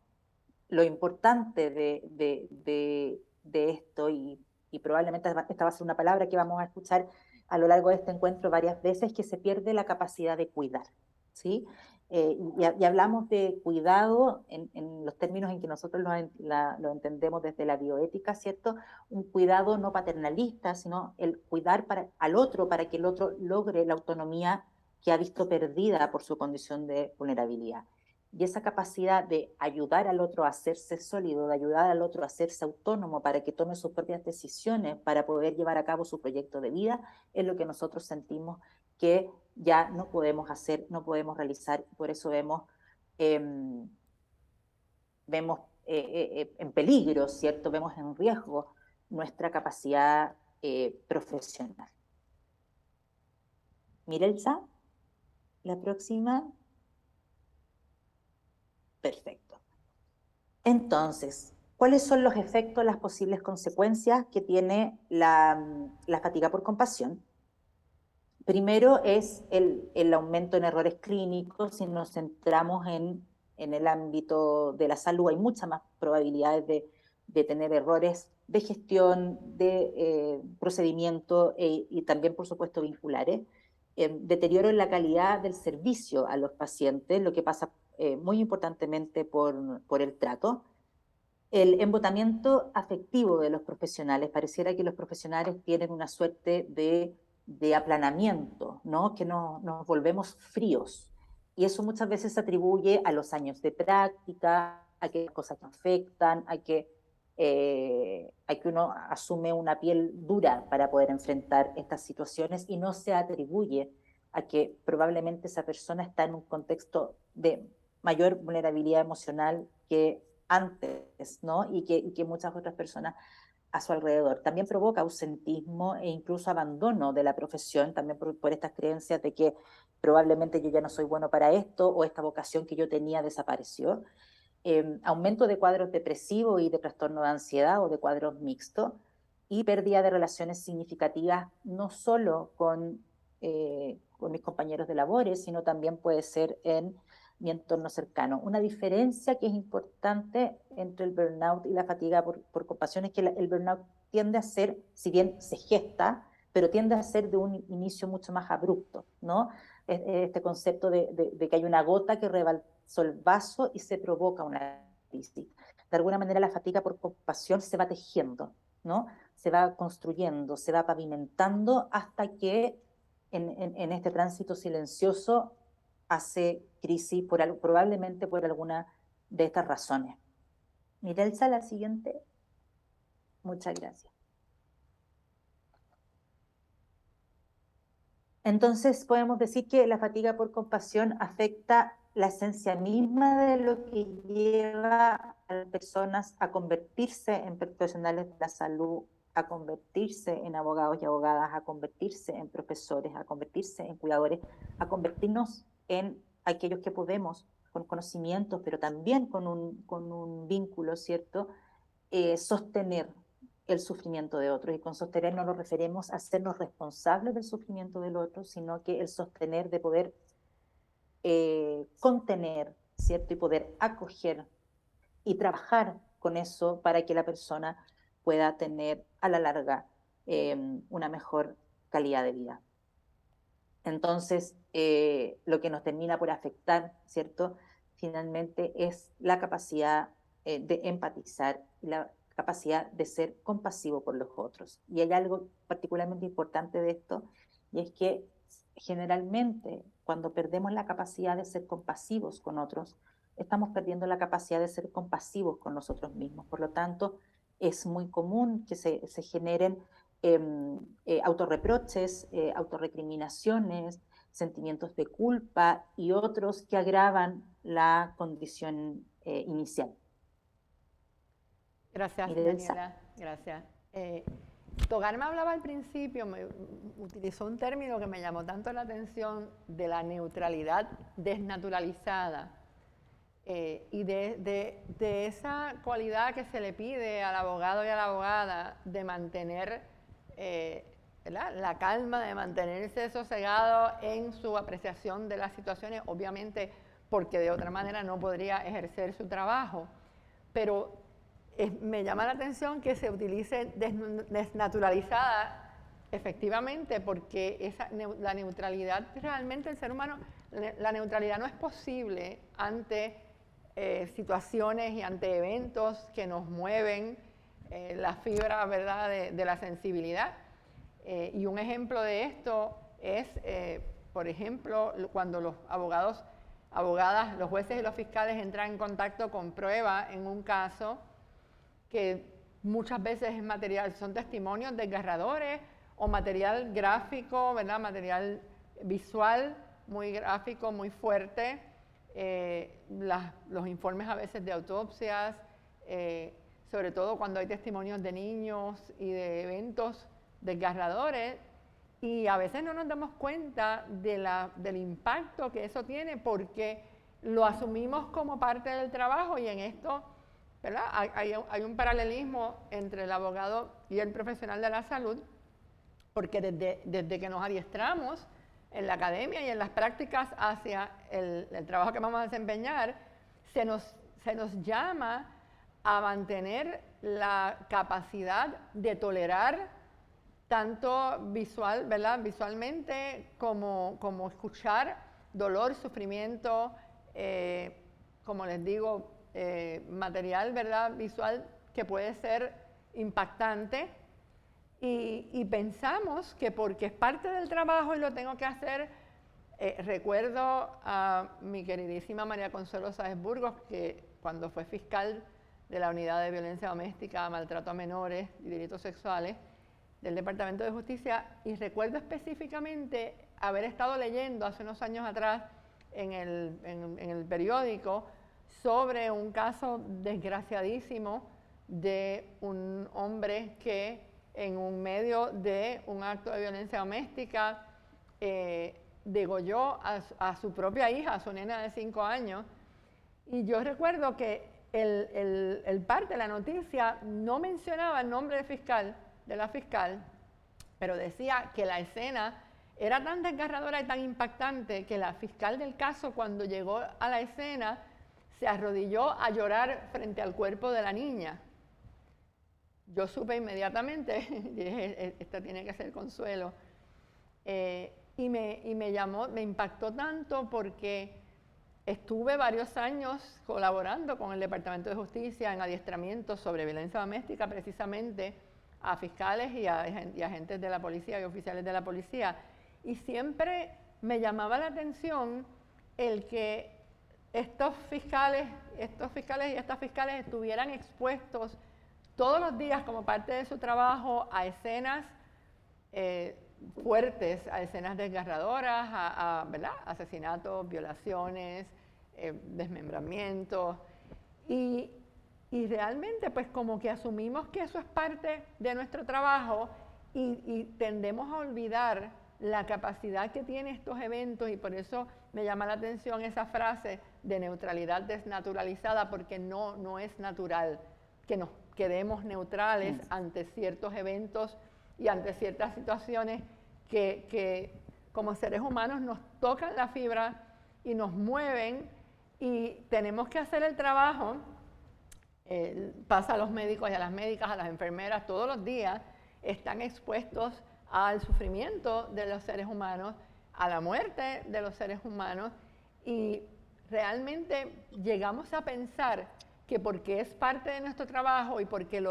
Lo importante de esto, y probablemente esta va a ser una palabra que vamos a escuchar a lo largo de este encuentro varias veces, que se pierde la capacidad de cuidar, ¿sí? Y hablamos de cuidado en los términos en que nosotros lo entendemos desde la bioética, ¿cierto? Un cuidado no paternalista, sino el cuidar al otro para que el otro logre la autonomía que ha visto perdida por su condición de vulnerabilidad. Y esa capacidad de ayudar al otro a hacerse sólido, de ayudar al otro a hacerse autónomo para que tome sus propias decisiones, para poder llevar a cabo su proyecto de vida, es lo que nosotros sentimos que ya no podemos hacer, no podemos realizar. Por eso vemos en peligro, ¿cierto? Vemos en riesgo nuestra capacidad profesional. Mirelsa, la próxima. Perfecto. Entonces, ¿cuáles son los efectos, las posibles consecuencias que tiene la fatiga por compasión? Primero es el aumento en errores clínicos. Si nos centramos en el ámbito de la salud, hay muchas más probabilidades de tener errores de gestión, de procedimiento y también, por supuesto, vinculares. Deterioro en la calidad del servicio a los pacientes, lo que pasa muy importantemente por el trato. El embotamiento afectivo de los profesionales. Pareciera que los profesionales tienen una suerte de aplanamiento, ¿no? Que nos volvemos fríos. Y eso muchas veces se atribuye a los años de práctica, a que las cosas nos afectan, a que uno asume una piel dura para poder enfrentar estas situaciones, y no se atribuye a que probablemente esa persona está en un contexto de mayor vulnerabilidad emocional que antes, ¿no? Y que muchas otras personas a su alrededor. También provoca ausentismo e incluso abandono de la profesión, también por estas creencias de que probablemente yo ya no soy bueno para esto, o esta vocación que yo tenía desapareció. Aumento de cuadros depresivos y de trastorno de ansiedad o de cuadros mixtos, y pérdida de relaciones significativas, no solo con mis compañeros de labores, sino también puede ser en mi entorno cercano. Una diferencia que es importante entre el burnout y la fatiga por compasión es que el burnout tiende a ser, si bien se gesta, pero tiende a ser de un inicio mucho más abrupto, ¿no? Este concepto de que hay una gota que rebalsó el vaso y se provoca una crisis. De alguna manera la fatiga por compasión se va tejiendo, ¿no? Se va construyendo, se va pavimentando hasta que en este tránsito silencioso hace crisis probablemente por alguna de estas razones. Mirelsa, la siguiente. Muchas gracias. Entonces podemos decir que la fatiga por compasión afecta la esencia misma de lo que lleva a las personas a convertirse en profesionales de la salud, a convertirse en abogados y abogadas, a convertirse en profesores, a convertirse en cuidadores, a convertirnos en aquellos que podemos, con conocimientos, pero también con un vínculo, ¿cierto?, sostener el sufrimiento de otros. Y con sostener no nos referimos a hacernos responsables del sufrimiento del otro, sino que el sostener de poder contener, ¿cierto?, y poder acoger y trabajar con eso para que la persona pueda tener a la larga una mejor calidad de vida. Entonces, lo que nos termina por afectar, ¿cierto?, finalmente es la capacidad de empatizar, la capacidad de ser compasivo por los otros. Y hay algo particularmente importante de esto, y es que generalmente, cuando perdemos la capacidad de ser compasivos con otros, estamos perdiendo la capacidad de ser compasivos con nosotros mismos. Por lo tanto, es muy común que se generen autorreproches, autorrecriminaciones, sentimientos de culpa y otros que agravan la condición inicial. Gracias, Mirelsa. Daniela. Gracias. Togar me hablaba al principio, utilizó un término que me llamó tanto la atención, de la neutralidad desnaturalizada, y de esa cualidad que se le pide al abogado y a la abogada de mantener la calma, de mantenerse sosegado en su apreciación de las situaciones, obviamente porque de otra manera no podría ejercer su trabajo, pero me llama la atención que se utilice desnaturalizada, efectivamente, porque la neutralidad realmente el ser humano, la neutralidad no es posible ante situaciones y ante eventos que nos mueven la fibra, ¿verdad?, de la sensibilidad. Y un ejemplo de esto es, por ejemplo, cuando los abogados, abogadas, los jueces y los fiscales entran en contacto con prueba en un caso que muchas veces es material, son testimonios desgarradores o material gráfico, ¿verdad?, material visual muy gráfico, muy fuerte, los informes a veces de autopsias, sobre todo cuando hay testimonios de niños y de eventos desgarradores, y a veces no nos damos cuenta del impacto que eso tiene porque lo asumimos como parte del trabajo, y en esto, ¿verdad?, hay un paralelismo entre el abogado y el profesional de la salud, porque desde que nos adiestramos en la academia y en las prácticas hacia el trabajo que vamos a desempeñar, se nos llama a mantener la capacidad de tolerar tanto visualmente como escuchar dolor, sufrimiento, como les digo, material, ¿verdad?, visual que puede ser impactante, y pensamos que porque es parte del trabajo y lo tengo que hacer. Recuerdo a mi queridísima María Consuelo Sáez Burgos, que cuando fue fiscal de la Unidad de Violencia Doméstica, Maltrato a Menores y Delitos Sexuales del Departamento de Justicia, y recuerdo específicamente haber estado leyendo hace unos años atrás en el periódico sobre un caso desgraciadísimo de un hombre que en medio de un acto de violencia doméstica degolló a su propia hija, a su nena de 5 años. Y yo recuerdo que el parte de la noticia no mencionaba el nombre de la fiscal, pero decía que la escena era tan desgarradora y tan impactante que la fiscal del caso, cuando llegó a la escena, se arrodilló a llorar frente al cuerpo de la niña. Yo supe inmediatamente, dije, esta tiene que ser Consuelo, y me impactó tanto porque estuve varios años colaborando con el Departamento de Justicia en adiestramientos sobre violencia doméstica, precisamente a fiscales y a agentes de la policía y oficiales de la policía, y siempre me llamaba la atención el que estos fiscales y estas fiscales estuvieran expuestos todos los días como parte de su trabajo a escenas fuertes, a escenas desgarradoras, ¿verdad?, asesinatos, violaciones, desmembramientos, y realmente pues como que asumimos que eso es parte de nuestro trabajo, y tendemos a olvidar la capacidad que tienen estos eventos, y por eso me llama la atención esa frase de neutralidad desnaturalizada, porque no es natural que nos quedemos neutrales ante ciertos eventos y ante ciertas situaciones que como seres humanos nos tocan la fibra y nos mueven, y tenemos que hacer el trabajo. Pasa a los médicos y a las médicas, a las enfermeras, todos los días están expuestos al sufrimiento de los seres humanos, a la muerte de los seres humanos, y realmente llegamos a pensar que porque es parte de nuestro trabajo y porque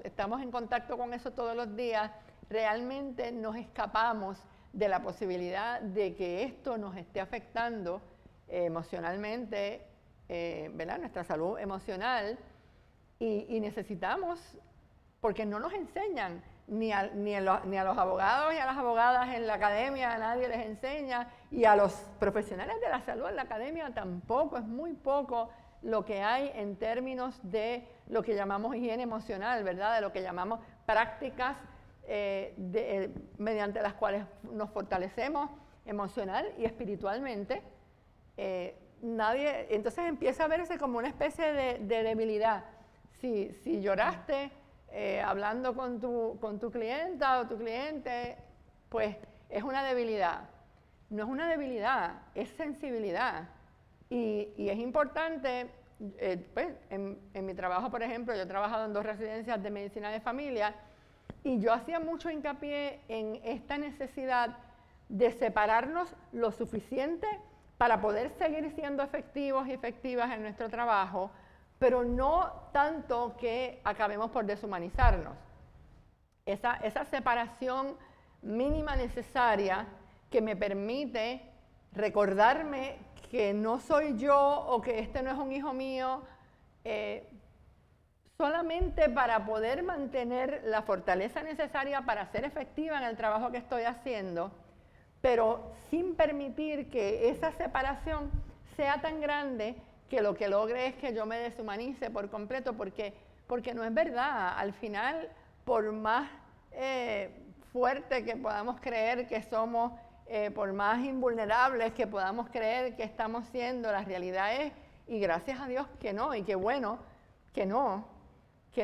estamos en contacto con eso todos los días, realmente nos escapamos de la posibilidad de que esto nos esté afectando emocionalmente, ¿verdad? Nuestra salud emocional, y necesitamos, porque no nos enseñan, ni a los abogados y a las abogadas en la academia, a nadie les enseña, y a los profesionales de la salud en la academia tampoco, es muy poco lo que hay en términos de lo que llamamos higiene emocional, ¿verdad? De lo que llamamos prácticas mediante las cuales nos fortalecemos emocional y espiritualmente. Entonces empieza a verse como una especie de debilidad. Si lloraste hablando con tu clienta o tu cliente, pues es una debilidad. No es una debilidad, es sensibilidad. Y es importante, pues, en mi trabajo, por ejemplo, yo he trabajado en 2 residencias de medicina de familia, y yo hacía mucho hincapié en esta necesidad de separarnos lo suficiente para poder seguir siendo efectivos y efectivas en nuestro trabajo, pero no tanto que acabemos por deshumanizarnos. Esa separación mínima necesaria que me permite recordarme que no soy yo o que este no es un hijo mío, solamente para poder mantener la fortaleza necesaria para ser efectiva en el trabajo que estoy haciendo, pero sin permitir que esa separación sea tan grande que lo que logre es que yo me deshumanice por completo, porque no es verdad. Al final, por más fuerte que podamos creer que somos, por más invulnerables que podamos creer que estamos siendo, la realidad es, y gracias a Dios que no, y qué bueno que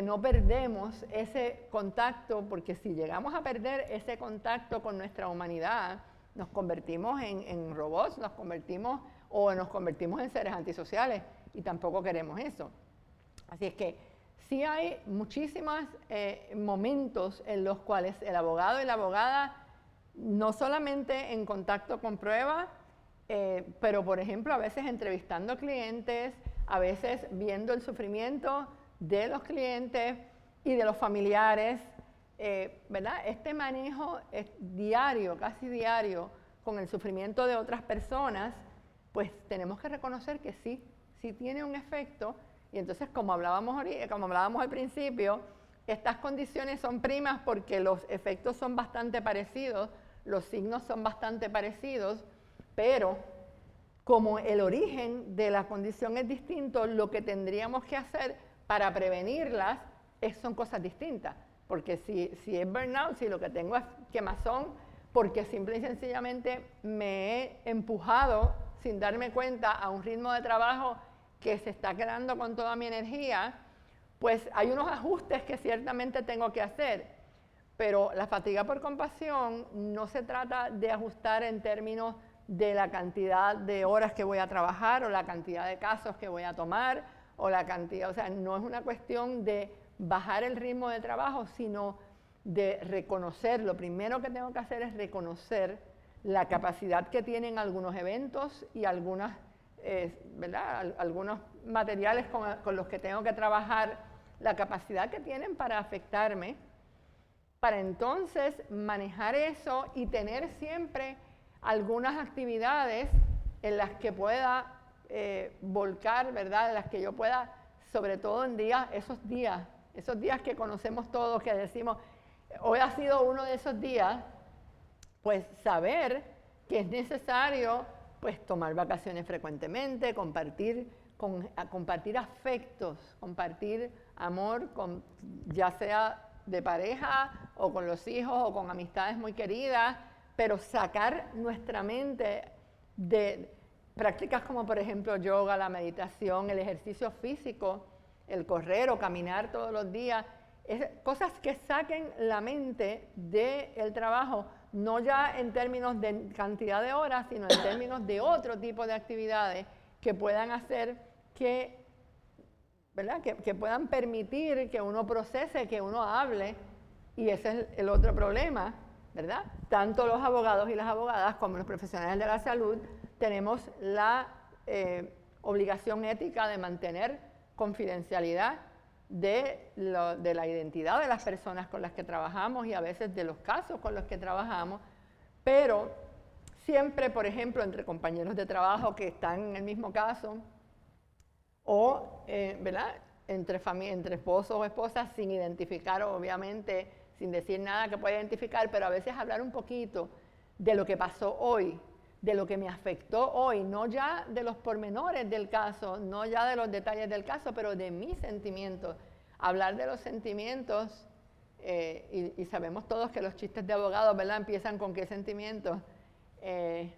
no perdemos ese contacto, porque si llegamos a perder ese contacto con nuestra humanidad, nos convertimos en robots, nos convertimos en seres antisociales, y tampoco queremos eso. Así es que sí hay muchísimos momentos en los cuales el abogado y la abogada, no solamente en contacto con pruebas, pero por ejemplo a veces entrevistando clientes, a veces viendo el sufrimiento de los clientes y de los familiares, ¿verdad? Este manejo es diario, casi diario, con el sufrimiento de otras personas, pues tenemos que reconocer que sí tiene un efecto. Y entonces, como hablábamos al principio, estas condiciones son primas porque los efectos son bastante parecidos, los signos son bastante parecidos, pero como el origen de la condición es distinto, lo que tendríamos que hacer para prevenirlas son cosas distintas. Porque si es burnout, si lo que tengo es quemazón, porque simple y sencillamente me he empujado sin darme cuenta a un ritmo de trabajo que se está quedando con toda mi energía, pues hay unos ajustes que ciertamente tengo que hacer. Pero la fatiga por compasión no se trata de ajustar en términos de la cantidad de horas que voy a trabajar o la cantidad de casos que voy a tomar o la cantidad, o sea, no es una cuestión de bajar el ritmo de trabajo, sino de reconocer. Lo primero que tengo que hacer es reconocer la capacidad que tienen algunos eventos y algunos materiales con los que tengo que trabajar, la capacidad que tienen para afectarme, para entonces manejar eso y tener siempre algunas actividades en las que pueda volcar, ¿verdad? En las que yo pueda, sobre todo en esos días que conocemos todos, que decimos, hoy ha sido uno de esos días, pues saber que es necesario pues tomar vacaciones frecuentemente, compartir afectos, compartir amor, ya sea de pareja o con los hijos o con amistades muy queridas, pero sacar nuestra mente de prácticas como por ejemplo yoga, la meditación, el ejercicio físico, el correr o caminar todos los días, cosas que saquen la mente del trabajo, no ya en términos de cantidad de horas, sino en términos de otro tipo de actividades que puedan hacer ¿verdad? Que puedan permitir que uno procese, que uno hable, y ese es el otro problema, ¿verdad? Tanto los abogados y las abogadas como los profesionales de la salud tenemos la obligación ética de mantener confidencialidad de la identidad de las personas con las que trabajamos y a veces de los casos con los que trabajamos, pero siempre, por ejemplo, entre compañeros de trabajo que están en el mismo caso, o ¿verdad? Entre esposos o esposas, sin identificar, obviamente, sin decir nada que pueda identificar, pero a veces hablar un poquito de lo que pasó hoy, de lo que me afectó hoy, no ya de los pormenores del caso, no ya de los detalles del caso, pero de mis sentimientos. Hablar de los sentimientos, y sabemos todos que los chistes de abogados, ¿verdad?, empiezan con qué sentimientos,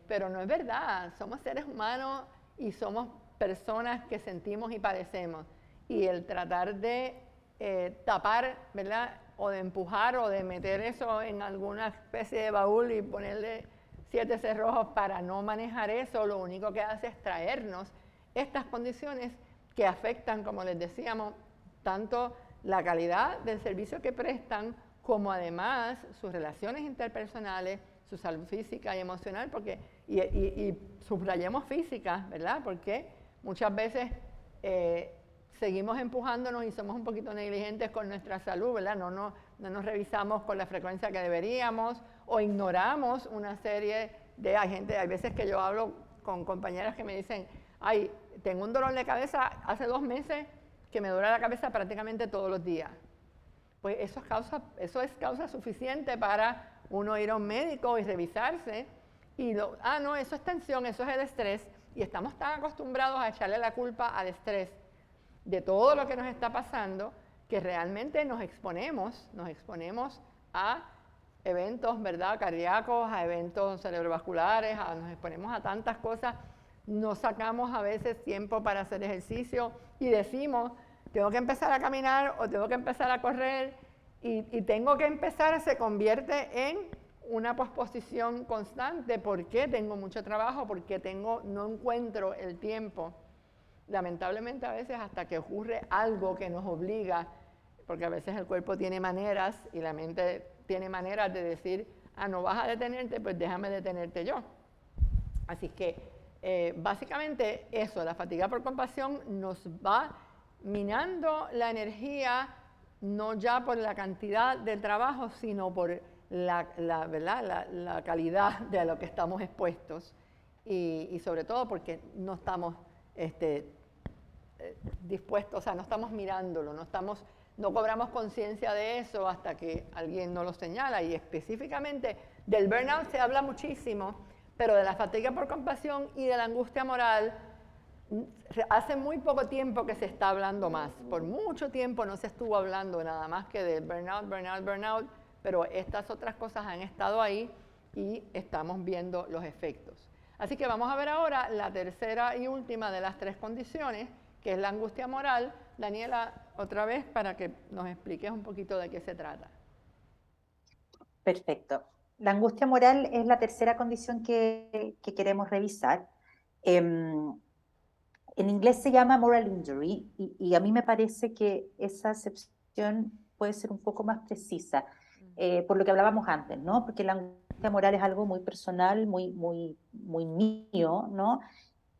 pero no es verdad, somos seres humanos y somos personas que sentimos y padecemos. Y el tratar de tapar, ¿verdad?, o de empujar o de meter eso en alguna especie de baúl y ponerle 7 cerrojos para no manejar eso, lo único que hace es traernos estas condiciones que afectan, como les decíamos, tanto la calidad del servicio que prestan, como además sus relaciones interpersonales, su salud física y emocional, porque, y subrayemos física, ¿verdad? Porque muchas veces seguimos empujándonos y somos un poquito negligentes con nuestra salud, ¿verdad? No nos revisamos con la frecuencia que deberíamos, o ignoramos una serie de... Hay veces que yo hablo con compañeras que me dicen, ay, tengo un dolor de cabeza hace 2 meses que me duele la cabeza prácticamente todos los días. Pues eso es causa suficiente para uno ir a un médico y revisarse. Y no, eso es tensión, eso es el estrés. Y estamos tan acostumbrados a echarle la culpa al estrés de todo lo que nos está pasando, que realmente nos exponemos a eventos, ¿verdad?, cardíacos, a eventos cerebrovasculares, nos exponemos a tantas cosas. No sacamos a veces tiempo para hacer ejercicio y decimos, tengo que empezar a caminar o tengo que empezar a correr, y tengo que empezar, se convierte en una posposición constante porque tengo mucho trabajo, porque no encuentro el tiempo. Lamentablemente a veces hasta que ocurre algo que nos obliga, porque a veces el cuerpo tiene maneras y la mente tiene maneras de decir, no vas a detenerte, pues déjame detenerte yo. Así que básicamente eso, la fatiga por compasión nos va minando la energía, no ya por la cantidad del trabajo, sino por la calidad de lo que estamos expuestos, y sobre todo porque no estamos dispuestos, o sea, no estamos mirándolo, no cobramos conciencia de eso hasta que alguien nos lo señala. Y específicamente del burnout se habla muchísimo, pero de la fatiga por compasión y de la angustia moral hace muy poco tiempo que se está hablando más. Por mucho tiempo no se estuvo hablando nada más que de burnout, pero estas otras cosas han estado ahí y estamos viendo los efectos. Así que vamos a ver ahora la tercera y última de las 3 condiciones, que es la angustia moral. Daniela, otra vez para que nos expliques un poquito de qué se trata. Perfecto. La angustia moral es la tercera condición que queremos revisar. En inglés se llama moral injury, y a mí me parece que esa acepción puede ser un poco más precisa, por lo que hablábamos antes, ¿no? Porque la angustia moral es algo muy personal, muy mío, ¿no?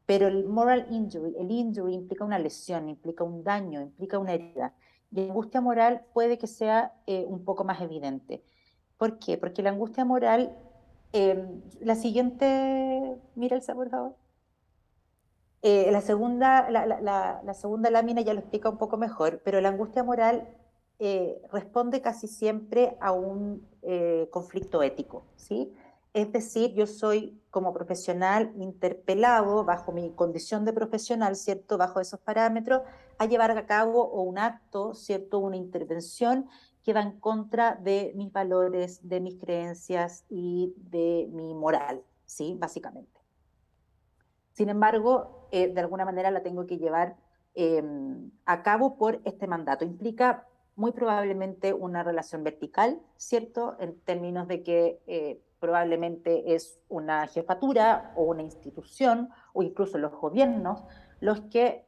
Pero el moral injury, el injury implica una lesión, implica un daño, implica una herida. Y la angustia moral puede que sea un poco más evidente. ¿Por qué? Porque la angustia moral, la siguiente, mira Elsa, por favor. La segunda lámina ya lo explica un poco mejor, pero la angustia moral responde casi siempre a un conflicto ético, ¿sí? Es decir, yo soy como profesional interpelado bajo mi condición de profesional, ¿cierto? Bajo esos parámetros, a llevar a cabo un acto, ¿cierto? Una intervención que va en contra de mis valores, de mis creencias y de mi moral, ¿sí? Básicamente. Sin embargo, de alguna manera la tengo que llevar a cabo por este mandato. Implica muy probablemente una relación vertical, ¿cierto? En términos de que probablemente es una jefatura o una institución o incluso los gobiernos los que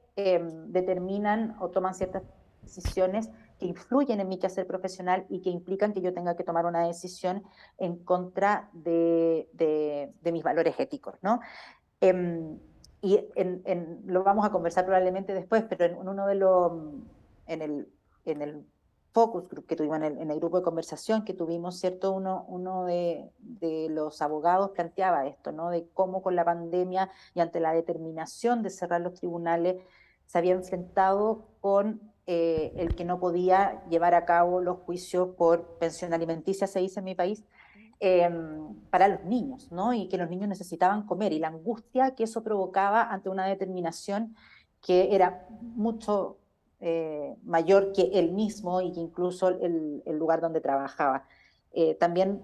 determinan o toman ciertas decisiones que influyen en mi quehacer profesional y que implican que yo tenga que tomar una decisión en contra de mis valores éticos, ¿no? Y lo vamos a conversar probablemente después, pero en uno de los, en el focus group que tuvimos, en el grupo de conversación que tuvimos, ¿cierto? Uno de los abogados planteaba esto, ¿no? De cómo con la pandemia y ante la determinación de cerrar los tribunales se había enfrentado con el que no podía llevar a cabo los juicios por pensión alimenticia, se dice en mi país, para los niños, ¿no? Y que los niños necesitaban comer, y la angustia que eso provocaba ante una determinación que era mucho mayor que él mismo y que incluso el lugar donde trabajaba. También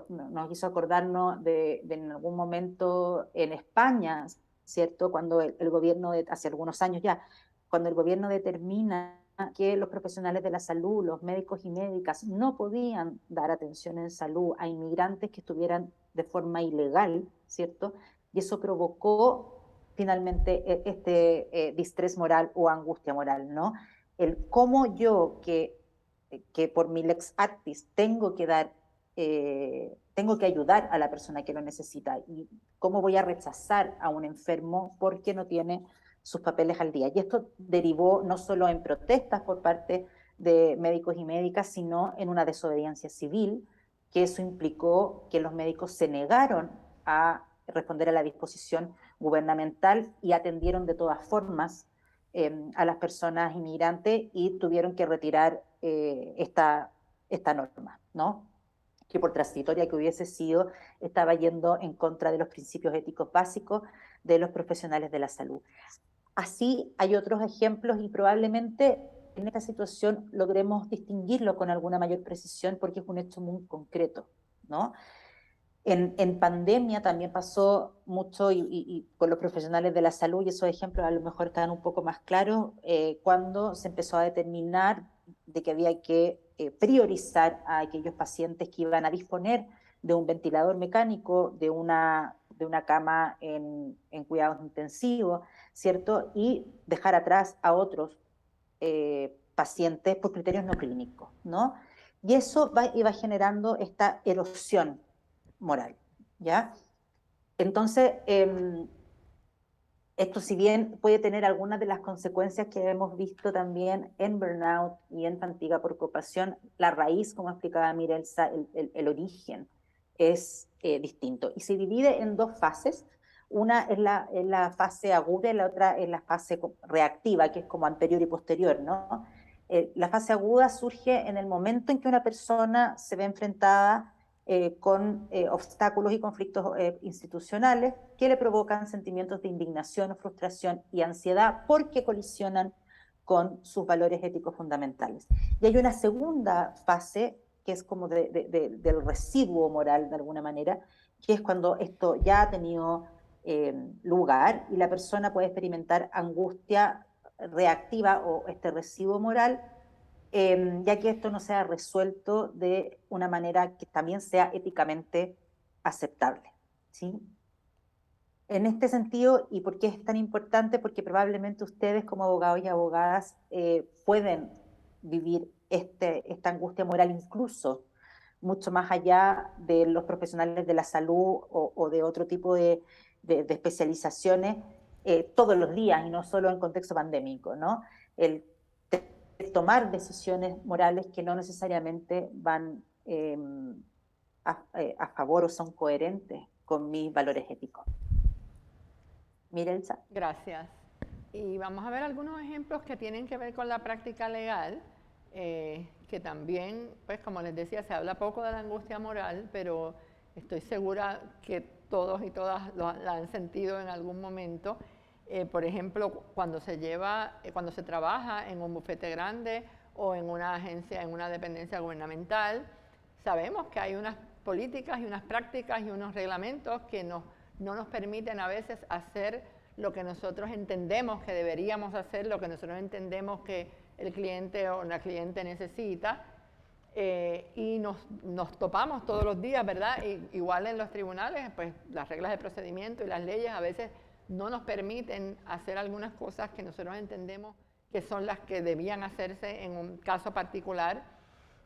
nos hizo acordarnos de en algún momento en España, ¿cierto? Cuando el gobierno, hace algunos años ya, cuando el gobierno determina que los profesionales de la salud, los médicos y médicas, no podían dar atención en salud a inmigrantes que estuvieran de forma ilegal, ¿cierto? Y eso provocó finalmente este distrés moral o angustia moral, ¿no? El cómo yo, que por mi lex artis tengo que dar, tengo que ayudar a la persona que lo necesita, y cómo voy a rechazar a un enfermo porque no tiene sus papeles al día. Y esto derivó no solo en protestas por parte de médicos y médicas, sino en una desobediencia civil, que eso implicó que los médicos se negaron a responder a la disposición gubernamental y atendieron de todas formas a las personas inmigrantes, y tuvieron que retirar esta norma, ¿no? Que por transitoria que hubiese sido, estaba yendo en contra de los principios éticos básicos de los profesionales de la salud. Así hay otros ejemplos, y probablemente en esta situación logremos distinguirlo con alguna mayor precisión porque es un hecho muy concreto, ¿no? En pandemia también pasó mucho, y con los profesionales de la salud, y esos ejemplos a lo mejor están un poco más claros, cuando se empezó a determinar de que había que priorizar a aquellos pacientes que iban a disponer de un ventilador mecánico, de una cama en cuidados intensivos, ¿cierto? Y dejar atrás a otros pacientes por criterios no clínicos, ¿no? Y eso iba generando esta erosión moral, ¿ya? Entonces, esto, si bien puede tener algunas de las consecuencias que hemos visto también en burnout y en fatiga por ocupación, la raíz, como explicaba Mirelsa, el origen es distinto. Y se divide en dos fases. Una es la fase aguda y la otra es la fase reactiva, que es como anterior y posterior, ¿no? La fase aguda surge en el momento en que una persona se ve enfrentada con obstáculos y conflictos institucionales que le provocan sentimientos de indignación, frustración y ansiedad porque colisionan con sus valores éticos fundamentales. Y hay una segunda fase que es como del residuo moral de alguna manera, que es cuando esto ya ha tenido lugar y la persona puede experimentar angustia reactiva o este residuo moral, ya que esto no sea resuelto de una manera que también sea éticamente aceptable, ¿sí? En este sentido, ¿y por qué es tan importante? Porque probablemente ustedes como abogados y abogadas pueden vivir esta angustia moral incluso mucho más allá de los profesionales de la salud o de otro tipo de especializaciones todos los días y no solo en contexto pandémico, ¿no? El tomar decisiones morales que no necesariamente van a favor o son coherentes con mis valores éticos. Mirelsa. Gracias. Y vamos a ver algunos ejemplos que tienen que ver con la práctica legal, que también, pues como les decía, se habla poco de la angustia moral, pero estoy segura que todos y todas la han sentido en algún momento. Por ejemplo, cuando se trabaja en un bufete grande o en una agencia, en una dependencia gubernamental, sabemos que hay unas políticas y unas prácticas y unos reglamentos que no nos permiten a veces hacer lo que nosotros entendemos que deberíamos hacer, lo que nosotros entendemos que el cliente o la cliente necesita, y nos topamos todos los días, ¿verdad? Igual en los tribunales, pues las reglas de procedimiento y las leyes a veces no nos permiten hacer algunas cosas que nosotros entendemos que son las que debían hacerse en un caso particular.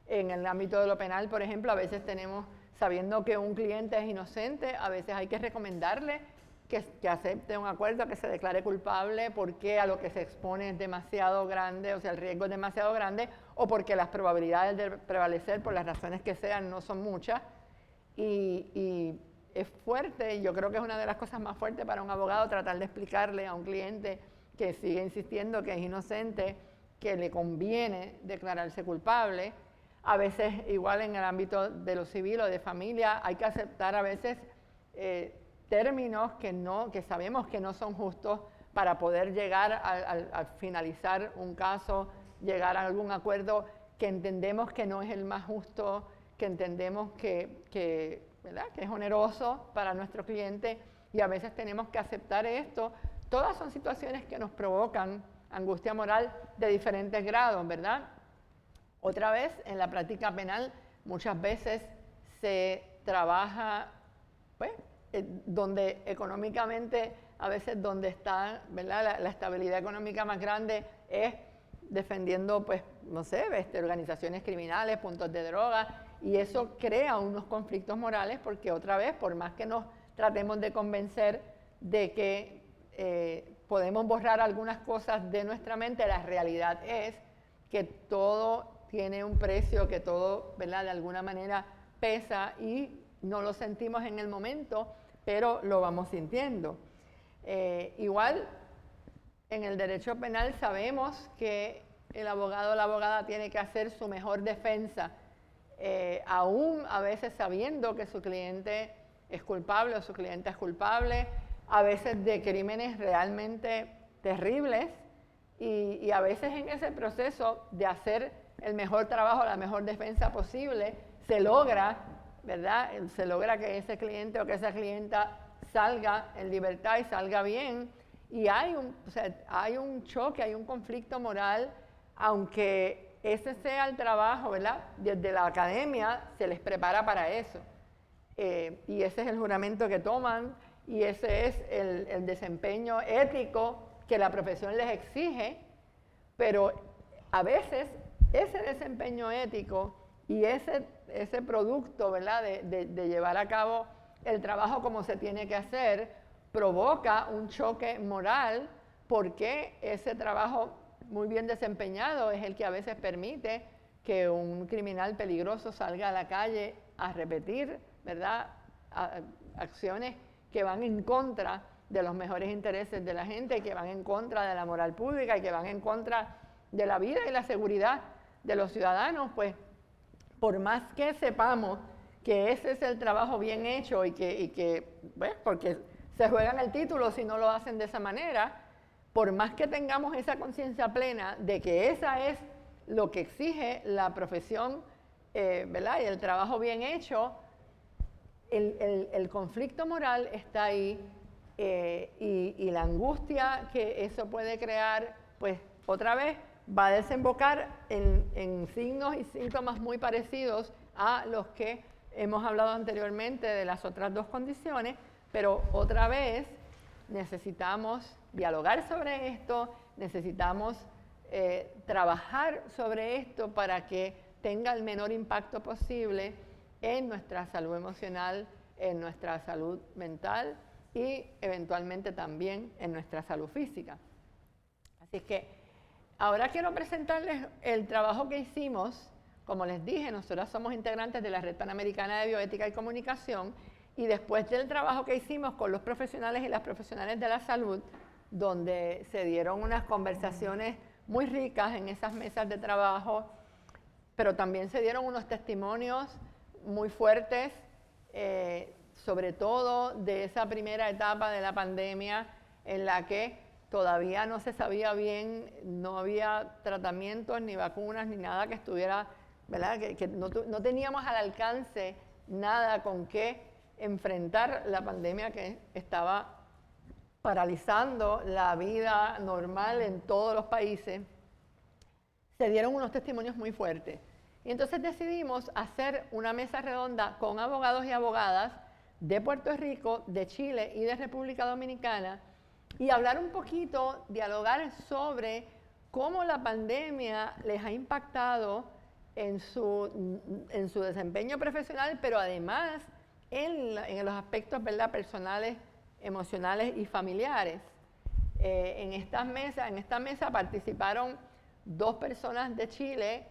En el ámbito de lo penal, por ejemplo, a veces tenemos, sabiendo que un cliente es inocente, a veces hay que recomendarle que acepte un acuerdo, que se declare culpable porque a lo que se expone es demasiado grande, o sea, el riesgo es demasiado grande, o porque las probabilidades de prevalecer por las razones que sean no son muchas. Y es fuerte, yo creo que es una de las cosas más fuertes para un abogado tratar de explicarle a un cliente que sigue insistiendo que es inocente, que le conviene declararse culpable. A veces, igual en el ámbito de lo civil o de familia, hay que aceptar a veces términos que sabemos que no son justos para poder llegar a finalizar un caso, llegar a algún acuerdo que entendemos que no es el más justo, que entendemos ¿verdad?, que es oneroso para nuestro cliente, y a veces tenemos que aceptar esto. Todas son situaciones que nos provocan angustia moral de diferentes grados, ¿verdad? Otra vez, en la práctica penal muchas veces se trabaja, pues, donde económicamente, a veces donde está, ¿verdad?, la estabilidad económica más grande es defendiendo, pues, no sé, organizaciones criminales, puntos de droga, y eso crea unos conflictos morales porque, otra vez, por más que nos tratemos de convencer de que podemos borrar algunas cosas de nuestra mente, la realidad es que todo tiene un precio, que todo, ¿verdad?, de alguna manera pesa y no lo sentimos en el momento, pero lo vamos sintiendo. Igual, en el derecho penal sabemos que el abogado o la abogada tiene que hacer su mejor defensa, aún a veces sabiendo que su cliente es culpable o su cliente es culpable, a veces de crímenes realmente terribles, y a veces en ese proceso de hacer el mejor trabajo, la mejor defensa posible, se logra, ¿verdad?, se logra que ese cliente o que esa clienta salga en libertad y salga bien, y hay un choque, hay un conflicto moral, aunque ese sea el trabajo, ¿verdad? Desde la academia se les prepara para eso, y ese es el juramento que toman, y ese es el desempeño ético que la profesión les exige, pero a veces ese desempeño ético y ese producto, ¿verdad?, de llevar a cabo el trabajo como se tiene que hacer, provoca un choque moral, porque ese trabajo muy bien desempeñado es el que a veces permite que un criminal peligroso salga a la calle a repetir, ¿verdad?, acciones que van en contra de los mejores intereses de la gente, que van en contra de la moral pública y que van en contra de la vida y la seguridad de los ciudadanos. Pues, por más que sepamos que ese es el trabajo bien hecho y que pues, porque se juegan el título si no lo hacen de esa manera, por más que tengamos esa conciencia plena de que esa es lo que exige la profesión, ¿verdad?, y el trabajo bien hecho, el conflicto moral está ahí, y la angustia que eso puede crear, pues otra vez va a desembocar en signos y síntomas muy parecidos a los que hemos hablado anteriormente de las otras dos condiciones, pero otra vez necesitamos dialogar sobre esto, necesitamos trabajar sobre esto para que tenga el menor impacto posible en nuestra salud emocional, en nuestra salud mental y eventualmente también en nuestra salud física. Así que ahora quiero presentarles el trabajo que hicimos. Como les dije, nosotros somos integrantes de la Red Panamericana de Bioética y Comunicación, y después del trabajo que hicimos con los profesionales y las profesionales de la salud, donde se dieron unas conversaciones muy ricas en esas mesas de trabajo, pero también se dieron unos testimonios muy fuertes, sobre todo de esa primera etapa de la pandemia en la que todavía no se sabía bien, no había tratamientos ni vacunas ni nada que estuviera, ¿verdad?, que no teníamos al alcance nada con qué enfrentar la pandemia que estaba paralizando la vida normal en todos los países. Se dieron unos testimonios muy fuertes. Y entonces decidimos hacer una mesa redonda con abogados y abogadas de Puerto Rico, de Chile y de República Dominicana, y hablar un poquito, dialogar sobre cómo la pandemia les ha impactado en su desempeño profesional, pero además en los aspectos, ¿verdad?, personales, emocionales y familiares. En esta mesa participaron 2 personas de Chile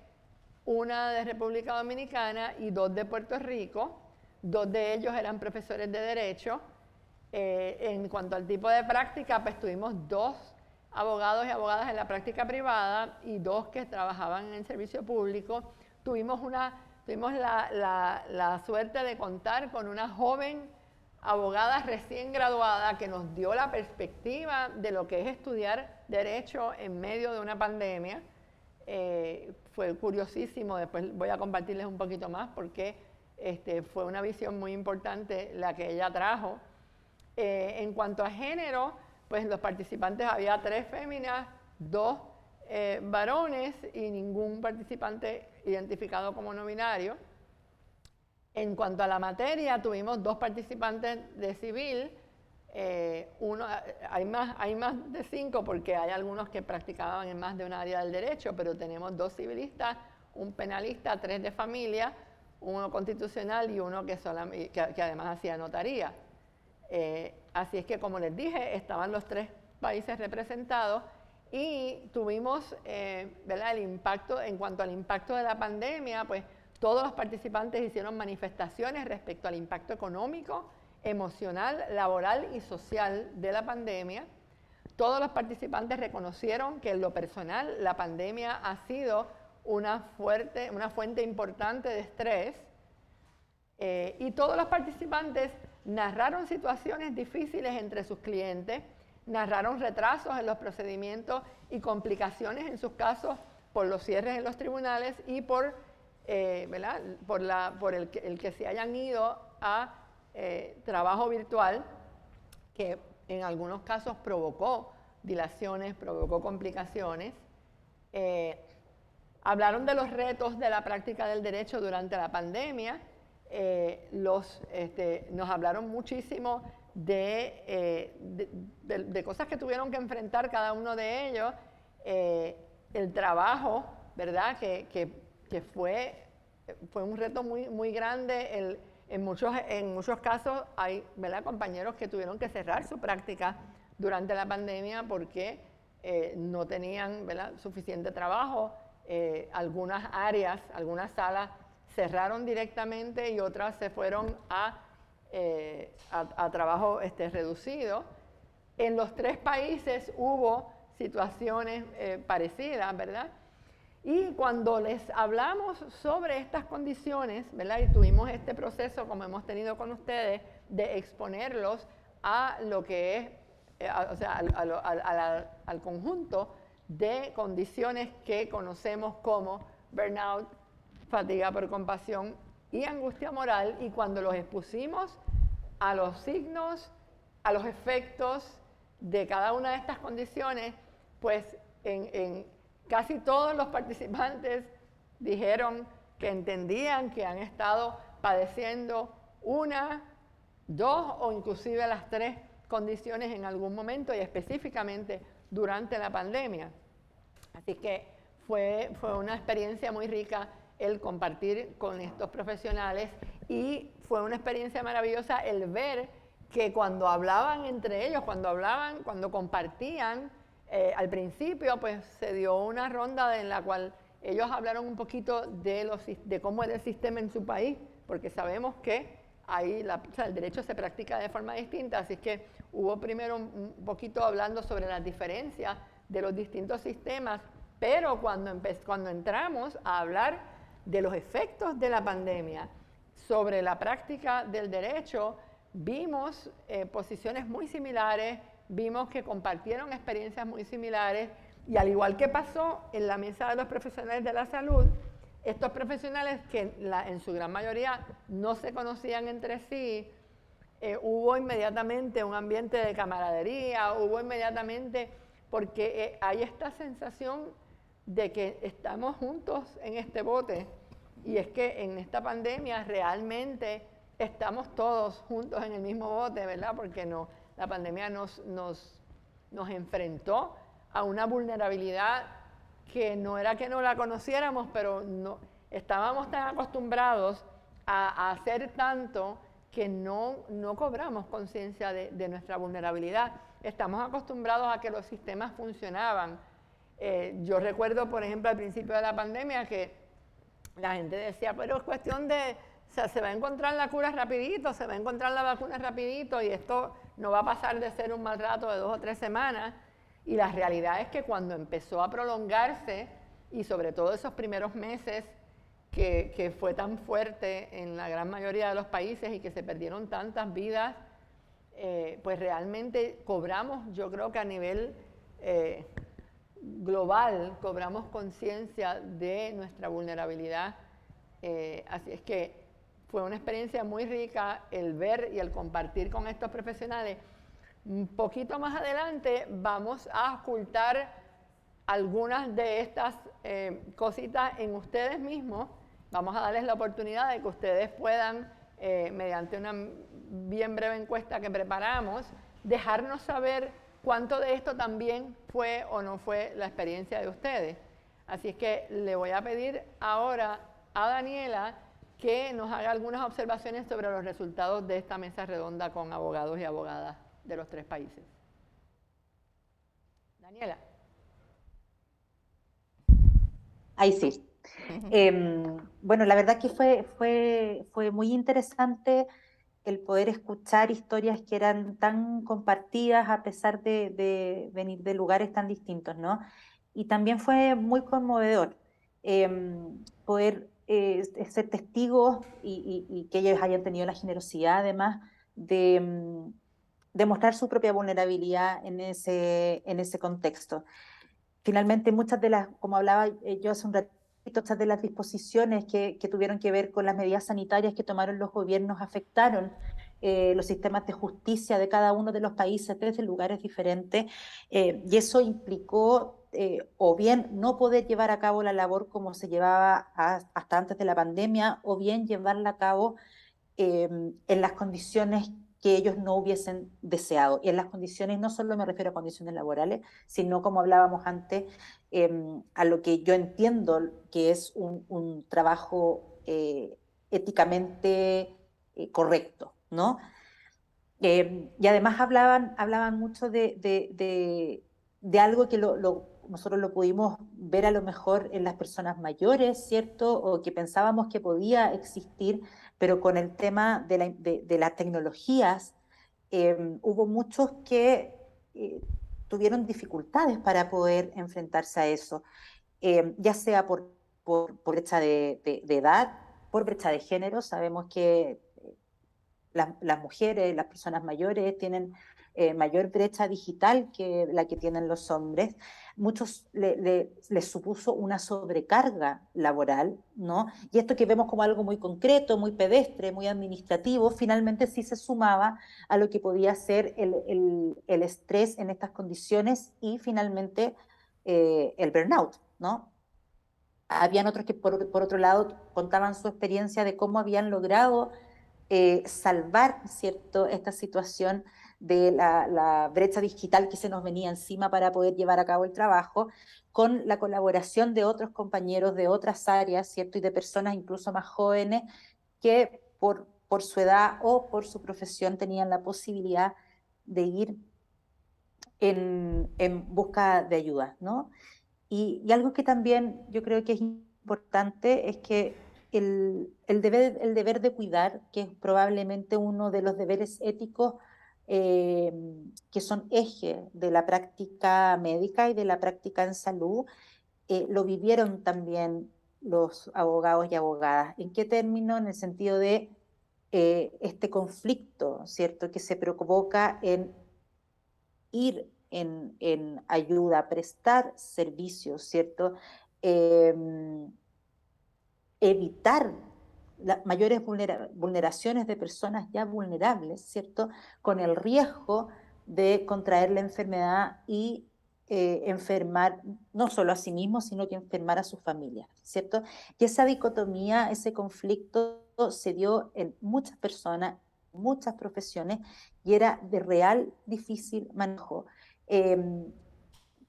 una de República Dominicana y 2 de Puerto Rico. 2 de ellos eran profesores de Derecho. En cuanto al tipo de práctica, pues tuvimos 2 abogados y abogadas en la práctica privada y 2 que trabajaban en el servicio público. Tuvimos la suerte de contar con una joven abogada recién graduada que nos dio la perspectiva de lo que es estudiar Derecho en medio de una pandemia. Fue curiosísimo, después voy a compartirles un poquito más porque fue una visión muy importante la que ella trajo. En cuanto a género, pues los participantes había 3 féminas, 2 varones y ningún participante identificado como no binario. En cuanto a la materia, tuvimos 2 participantes de civil, hay más de 5 porque hay algunos que practicaban en más de una área del derecho, pero tenemos 2 civilistas, un penalista, 3 de familia, uno constitucional y uno que además hacía notaría. Así es que, como les dije, estaban los 3 países representados y tuvimos ¿verdad? El impacto, en cuanto al impacto de la pandemia, pues todos los participantes hicieron manifestaciones respecto al impacto económico, emocional, laboral y social de la pandemia. Todos los participantes reconocieron que en lo personal la pandemia ha sido una fuente importante de estrés y todos los participantes narraron situaciones difíciles entre sus clientes, narraron retrasos en los procedimientos y complicaciones en sus casos por los cierres en los tribunales y por el que se hayan ido a trabajo virtual, que en algunos casos provocó dilaciones, provocó complicaciones. Hablaron de los retos de la práctica del derecho durante la pandemia. Nos hablaron muchísimo de cosas que tuvieron que enfrentar cada uno de ellos. El trabajo, ¿verdad? Que fue un reto muy, muy grande. En muchos casos hay, ¿verdad?, compañeros que tuvieron que cerrar su práctica durante la pandemia porque no tenían, ¿verdad?, suficiente trabajo. Algunas áreas, algunas salas cerraron directamente y otras se fueron a trabajo reducido. En los 3 países hubo situaciones parecidas, ¿verdad? Y cuando les hablamos sobre estas condiciones, ¿verdad? Y tuvimos este proceso, como hemos tenido con ustedes, de exponerlos a lo que es, al conjunto de condiciones que conocemos como burnout, fatiga por compasión y angustia moral, y cuando los expusimos a los signos, a los efectos de cada una de estas condiciones, pues casi todos los participantes dijeron que entendían que han estado padeciendo 1, 2 o inclusive las 3 condiciones en algún momento y específicamente durante la pandemia. Así que fue una experiencia muy rica el compartir con estos profesionales y fue una experiencia maravillosa el ver que cuando hablaban entre ellos, cuando compartían, al principio pues se dio una ronda en la cual ellos hablaron un poquito de cómo era el sistema en su país, porque sabemos que ahí el derecho se practica de forma distinta, así que hubo primero un poquito hablando sobre las diferencias de los distintos sistemas, pero cuando entramos a hablar de los efectos de la pandemia sobre la práctica del derecho, vimos posiciones muy similares, vimos que compartieron experiencias muy similares y al igual que pasó en la mesa de los profesionales de la salud, estos profesionales que en su gran mayoría no se conocían entre sí, hubo inmediatamente un ambiente de camaradería, hubo inmediatamente, porque hay esta sensación de que estamos juntos en este bote y es que en esta pandemia realmente estamos todos juntos en el mismo bote, ¿verdad? Porque la pandemia nos enfrentó a una vulnerabilidad que no era que no la conociéramos, pero no, estábamos tan acostumbrados a hacer tanto que no cobramos conciencia de nuestra vulnerabilidad. Estamos acostumbrados a que los sistemas funcionaban. Yo recuerdo, por ejemplo, al principio de la pandemia que la gente decía, pero es cuestión de, o sea, se va a encontrar la cura rapidito, se va a encontrar la vacuna rapidito y esto no va a pasar de ser un mal rato de 2 o 3 semanas. Y la realidad es que cuando empezó a prolongarse, y sobre todo esos primeros meses que fue tan fuerte en la gran mayoría de los países y que se perdieron tantas vidas, pues realmente cobramos, yo creo que a nivel global, cobramos conciencia de nuestra vulnerabilidad. Así es que fue una experiencia muy rica el ver y el compartir con estos profesionales. Un poquito más adelante vamos a ocultar algunas de estas cositas en ustedes mismos. Vamos a darles la oportunidad de que ustedes puedan, mediante una bien breve encuesta que preparamos, dejarnos saber cuánto de esto también fue o no fue la experiencia de ustedes. Así es que le voy a pedir ahora a Daniela que nos haga algunas observaciones sobre los resultados de esta mesa redonda con abogados y abogadas de los 3 países. Daniela. Ahí sí. Bueno, la verdad que fue muy interesante el poder escuchar historias que eran tan compartidas a pesar de venir de lugares tan distintos, ¿no? Y también fue muy conmovedor poder ser testigos y que ellos hayan tenido la generosidad además de mostrar su propia vulnerabilidad en ese contexto. Finalmente, muchas de las, como hablaba yo hace un ratito, muchas de las disposiciones que tuvieron que ver con las medidas sanitarias que tomaron los gobiernos afectaron los sistemas de justicia de cada uno de los países desde lugares diferentes, y eso implicó o bien no poder llevar a cabo la labor como se llevaba hasta antes de la pandemia, o bien llevarla a cabo en las condiciones que ellos no hubiesen deseado. Y en las condiciones, no solo me refiero a condiciones laborales, sino, como hablábamos antes, a lo que yo entiendo que es un trabajo éticamente correcto, ¿no? Y además hablaban mucho de algo que nosotros lo pudimos ver a lo mejor en las personas mayores, ¿cierto? O que pensábamos que podía existir, pero con el tema de las tecnologías, hubo muchos que tuvieron dificultades para poder enfrentarse a eso, ya sea por brecha de edad, por brecha de género. Sabemos que las mujeres, las personas mayores tienen mayor brecha digital que la que tienen los hombres. Muchos les supuso una sobrecarga laboral, ¿no? Y esto que vemos como algo muy concreto, muy pedestre, muy administrativo, finalmente sí se sumaba a lo que podía ser el estrés en estas condiciones y finalmente el burnout, ¿no? Habían otros que por otro lado contaban su experiencia de cómo habían logrado salvar, ¿cierto?, esta situación de la brecha digital que se nos venía encima para poder llevar a cabo el trabajo, con la colaboración de otros compañeros de otras áreas, ¿cierto?, y de personas incluso más jóvenes que por su edad o por su profesión tenían la posibilidad de ir en busca de ayuda, ¿no? Y algo que también yo creo que es importante es que el deber de cuidar, que es probablemente uno de los deberes éticos que son eje de la práctica médica y de la práctica en salud, lo vivieron también los abogados y abogadas. ¿En qué término? En el sentido de este conflicto, ¿cierto?, que se provoca en ir en ayuda, prestar servicios, ¿cierto? Eh, Evitar las mayores vulneraciones de personas ya vulnerables, ¿cierto? Con el riesgo de contraer la enfermedad y enfermar no solo a sí mismos, sino que enfermar a sus familias, ¿cierto? Y esa dicotomía, ese conflicto se dio en muchas personas, muchas profesiones, y era de real difícil manejo. Eh,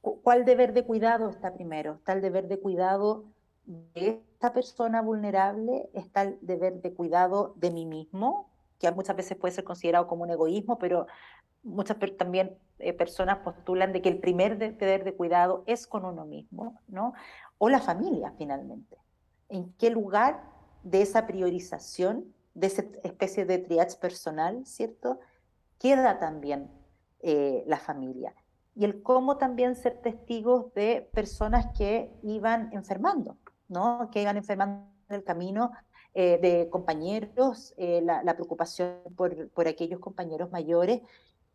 ¿Cuál deber de cuidado está primero? Está el deber de cuidado de esta persona vulnerable, está el deber de cuidado de mí mismo, que muchas veces puede ser considerado como un egoísmo, pero también personas postulan de que el deber de cuidado es con uno mismo, ¿no? O la familia, finalmente. en qué lugar de esa priorización, de esa especie de triage personal, ¿cierto?, queda también la familia. Y el cómo también ser testigos de personas que iban enfermando, ¿no?, que iban enfermando en el camino, de compañeros, la preocupación por aquellos compañeros mayores,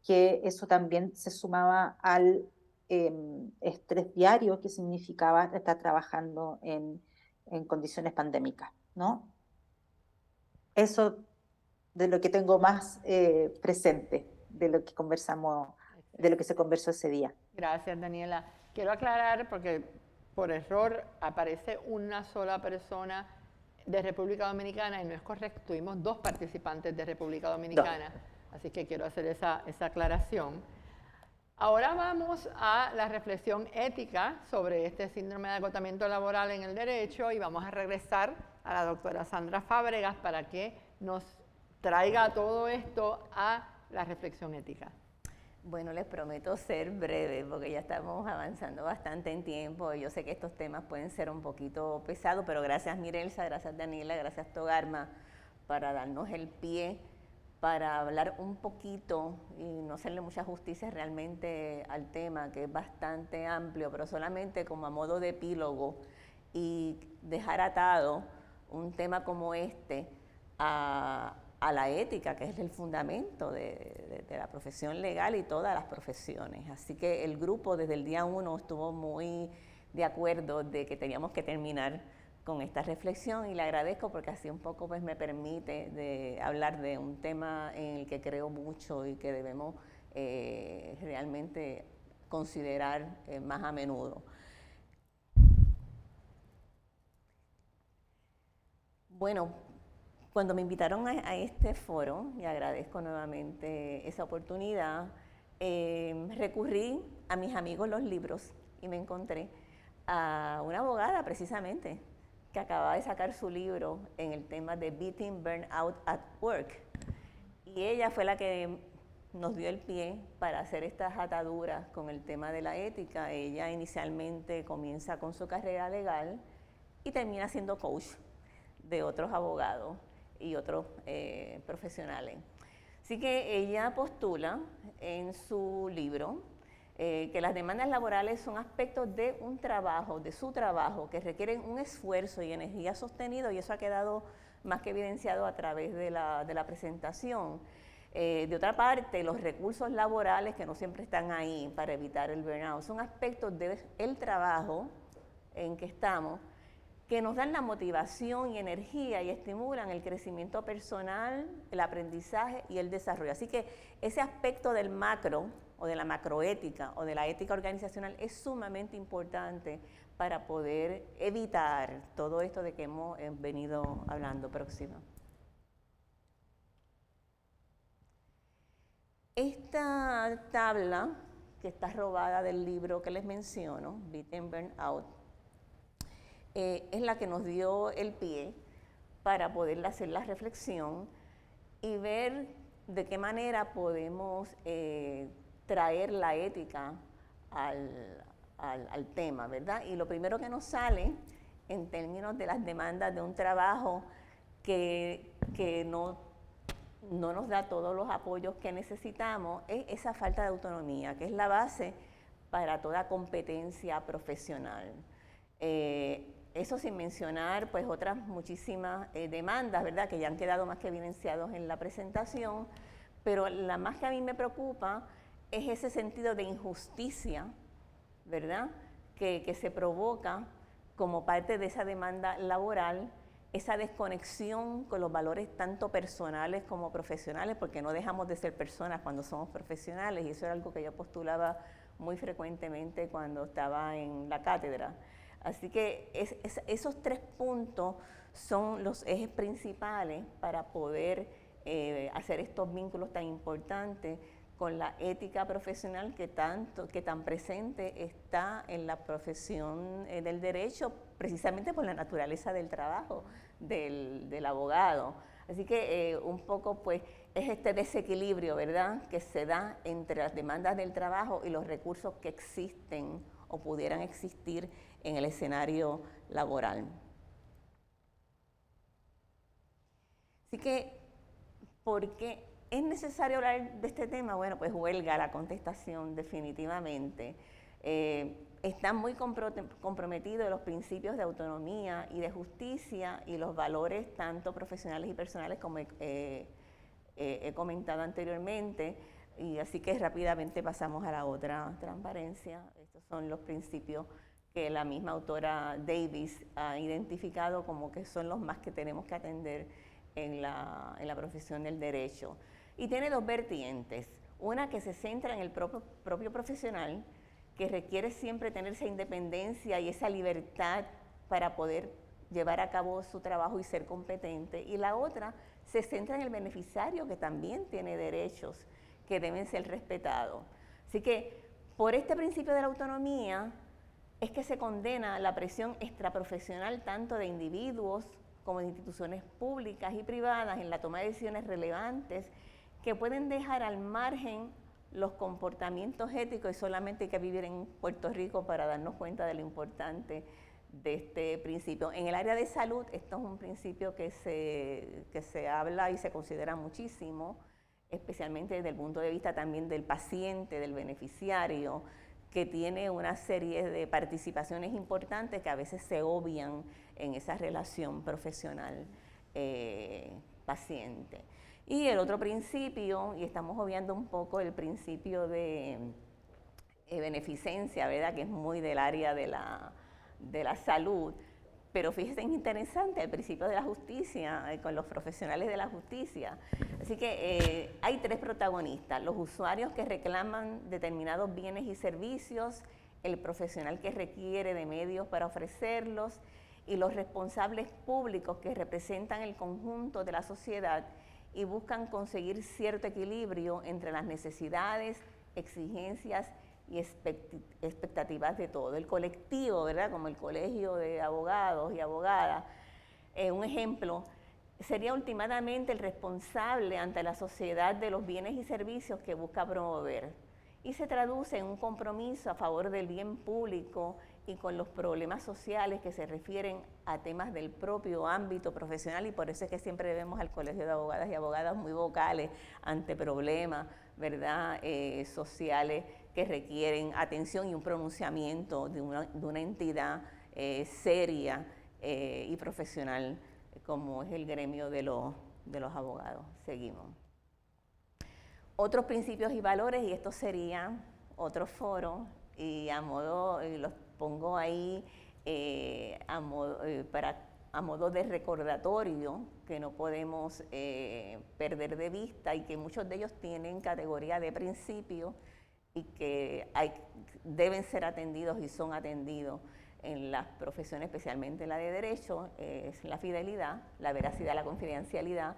que eso también se sumaba al estrés diario que significaba estar trabajando en condiciones pandémicas, ¿no? Eso de lo que tengo más presente, de lo que conversamos, de lo que se conversó ese día. Gracias, Daniela. Quiero aclarar, porque por error aparece una sola persona de República Dominicana y no es correcto. Tuvimos 2 participantes de República Dominicana, así que quiero hacer esa aclaración. Ahora vamos a la reflexión ética sobre este síndrome de agotamiento laboral en el derecho y vamos a regresar a la doctora Sandra Fábregas para que nos traiga todo esto a la reflexión ética. Bueno, les prometo ser breve porque ya estamos avanzando bastante en tiempo. Yo sé que estos temas pueden ser un poquito pesados, pero gracias Mirelsa, gracias Daniela, gracias Togarma para darnos el pie para hablar un poquito y no hacerle mucha justicia realmente al tema, que es bastante amplio, pero solamente como a modo de epílogo y dejar atado un tema como este a la ética, que es el fundamento de la profesión legal y todas las profesiones. Así que el grupo desde el día 1 estuvo muy de acuerdo de que teníamos que terminar con esta reflexión y le agradezco porque así un poco pues me permite de hablar de un tema en el que creo mucho y que debemos realmente considerar más a menudo. Bueno, cuando me invitaron a este foro, y agradezco nuevamente esa oportunidad, recurrí a mis amigos los libros y me encontré a una abogada precisamente que acababa de sacar su libro en el tema de Beating Burnout at Work. Y ella fue la que nos dio el pie para hacer estas ataduras con el tema de la ética. Ella inicialmente comienza con su carrera legal y termina siendo coach de otros abogados y otros profesionales. Así que ella postula en su libro que las demandas laborales son aspectos de un trabajo, de su trabajo, que requieren un esfuerzo y energía sostenido, y eso ha quedado más que evidenciado a través de la presentación. De otra parte, los recursos laborales que no siempre están ahí para evitar el burnout son aspectos del trabajo en que estamos, que nos dan la motivación y energía y estimulan el crecimiento personal, el aprendizaje y el desarrollo. Así que ese aspecto del macro o de la macroética o de la ética organizacional es sumamente importante para poder evitar todo esto de que hemos venido hablando. Próxima. Esta tabla, que está robada del libro que les menciono, Beating Burnout, es la que nos dio el pie para poder hacer la reflexión y ver de qué manera podemos traer la ética al tema, ¿verdad? Y lo primero que nos sale en términos de las demandas de un trabajo que no nos da todos los apoyos que necesitamos es esa falta de autonomía, que es la base para toda competencia profesional. Eso sin mencionar pues otras muchísimas demandas, ¿verdad?, que ya han quedado más que evidenciados en la presentación, pero la más que a mí me preocupa es ese sentido de injusticia, ¿verdad?, que se provoca como parte de esa demanda laboral, esa desconexión con los valores tanto personales como profesionales, porque no dejamos de ser personas cuando somos profesionales, y eso era algo que yo postulaba muy frecuentemente cuando estaba en la cátedra. Así que esos 3 puntos son los ejes principales para poder hacer estos vínculos tan importantes con la ética profesional que tan presente está en la profesión del derecho, precisamente por la naturaleza del trabajo del abogado. Así que un poco pues es este desequilibrio, ¿verdad?, que se da entre las demandas del trabajo y los recursos que existen o pudieran existir en el escenario laboral. Así que, ¿por qué es necesario hablar de este tema? Bueno, pues huelga la contestación definitivamente. Están muy comprometidos los principios de autonomía y de justicia y los valores tanto profesionales y personales como he comentado anteriormente, y así que rápidamente pasamos a la otra transparencia. Estos son los principios que la misma autora Davis ha identificado como que son los más que tenemos que atender en la profesión del derecho. Y tiene dos vertientes, una que se centra en el propio profesional, que requiere siempre tener esa independencia y esa libertad para poder llevar a cabo su trabajo y ser competente, y la otra se centra en el beneficiario, que también tiene derechos que deben ser respetados. Así que por este principio de la autonomía es que se condena la presión extraprofesional tanto de individuos como de instituciones públicas y privadas en la toma de decisiones relevantes que pueden dejar al margen los comportamientos éticos, y solamente hay que vivir en Puerto Rico para darnos cuenta de lo importante de este principio. En el área de salud, esto es un principio que se habla y se considera muchísimo, especialmente desde el punto de vista también del paciente, del beneficiario, que tiene una serie de participaciones importantes que a veces se obvian en esa relación profesional paciente. Y el otro principio, y estamos obviando un poco el principio de beneficencia, ¿verdad?, que es muy del área de la salud, pero fíjense, es interesante el principio de la justicia, con los profesionales de la justicia. Así que hay tres protagonistas: los usuarios que reclaman determinados bienes y servicios, el profesional que requiere de medios para ofrecerlos, y los responsables públicos que representan el conjunto de la sociedad y buscan conseguir cierto equilibrio entre las necesidades, exigencias y expectativas de todo. El colectivo, ¿verdad?, como el colegio de abogados y abogadas, un ejemplo, sería últimamente el responsable ante la sociedad de los bienes y servicios que busca promover, y se traduce en un compromiso a favor del bien público y con los problemas sociales que se refieren a temas del propio ámbito profesional, y por eso es que siempre vemos al Colegio de Abogadas y Abogadas muy vocales ante problemas, ¿verdad?, sociales que requieren atención y un pronunciamiento de una entidad seria y profesional como es el gremio de los abogados. Seguimos. Otros principios y valores, y esto sería otro foro, y los pongo ahí a modo de recordatorio, que no podemos perder de vista, y que muchos de ellos tienen categoría de principios y que deben ser atendidos y son atendidos en las profesiones, especialmente en la de derecho. Es la fidelidad, la veracidad, la confidencialidad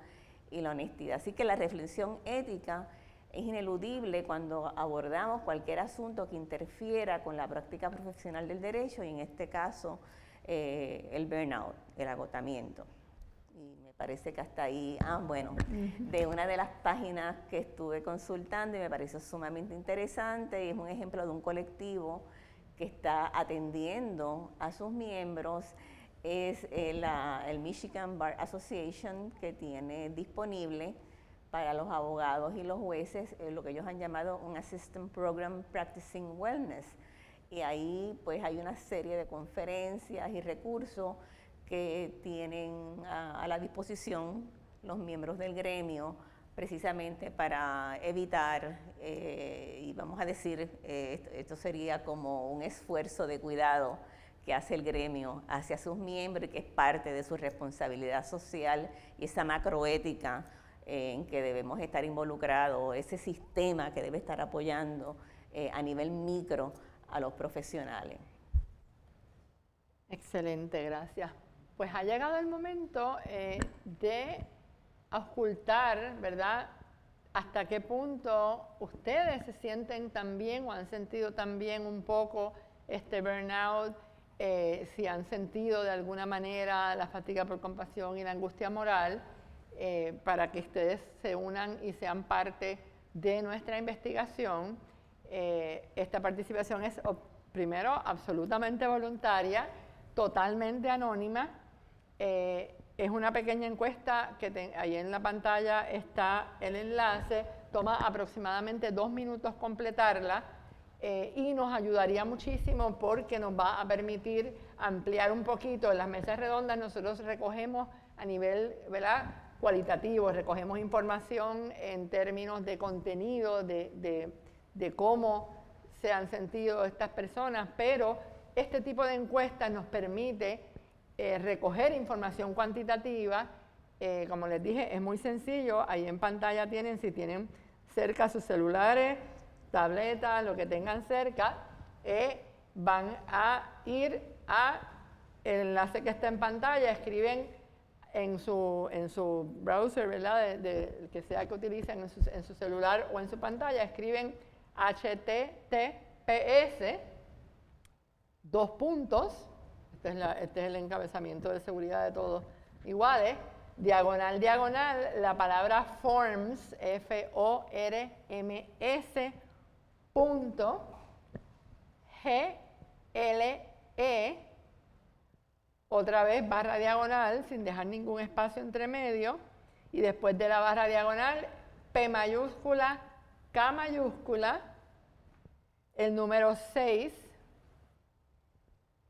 y la honestidad. Así que la reflexión ética es ineludible cuando abordamos cualquier asunto que interfiera con la práctica profesional del derecho, y en este caso el burnout, el agotamiento. Y me parece que hasta ahí, de una de las páginas que estuve consultando y me pareció sumamente interesante, y es un ejemplo de un colectivo que está atendiendo a sus miembros, es el Michigan Bar Association, que tiene disponible para los abogados y los jueces lo que ellos han llamado un Assistant Program Practicing Wellness. Y ahí pues hay una serie de conferencias y recursos que tienen a la disposición los miembros del gremio, precisamente para evitar, y vamos a decir, esto sería como un esfuerzo de cuidado que hace el gremio hacia sus miembros, y que es parte de su responsabilidad social y esa macroética en que debemos estar involucrados, ese sistema que debe estar apoyando a nivel micro a los profesionales. Excelente, gracias. Pues ha llegado el momento de auscultar, ¿verdad?, hasta qué punto ustedes se sienten también o han sentido también un poco este burnout, si han sentido de alguna manera la fatiga por compasión y la angustia moral, para que ustedes se unan y sean parte de nuestra investigación. Esta participación es, primero, absolutamente voluntaria, totalmente anónima, Es una pequeña encuesta que ahí en la pantalla está el enlace, toma aproximadamente 2 minutos completarla y nos ayudaría muchísimo porque nos va a permitir ampliar un poquito. En las mesas redondas nosotros recogemos a nivel, ¿verdad?, cualitativo, recogemos información en términos de contenido, de cómo se han sentido estas personas, pero este tipo de encuestas nos permite recoger información cuantitativa. Como les dije, es muy sencillo. Ahí en pantalla tienen, si tienen cerca sus celulares, tabletas, lo que tengan cerca, van a ir al enlace que está en pantalla, escriben en su browser, ¿verdad?, el que sea que utilicen en su celular o en su pantalla, escriben HTTPS, 2 puntos, este es el encabezamiento de seguridad de todos iguales, diagonal, diagonal, la palabra forms, F-O-R-M-S, punto, G-L-E, otra vez barra diagonal, sin dejar ningún espacio entre medio, y después de la barra diagonal, P mayúscula, K mayúscula, el número 6,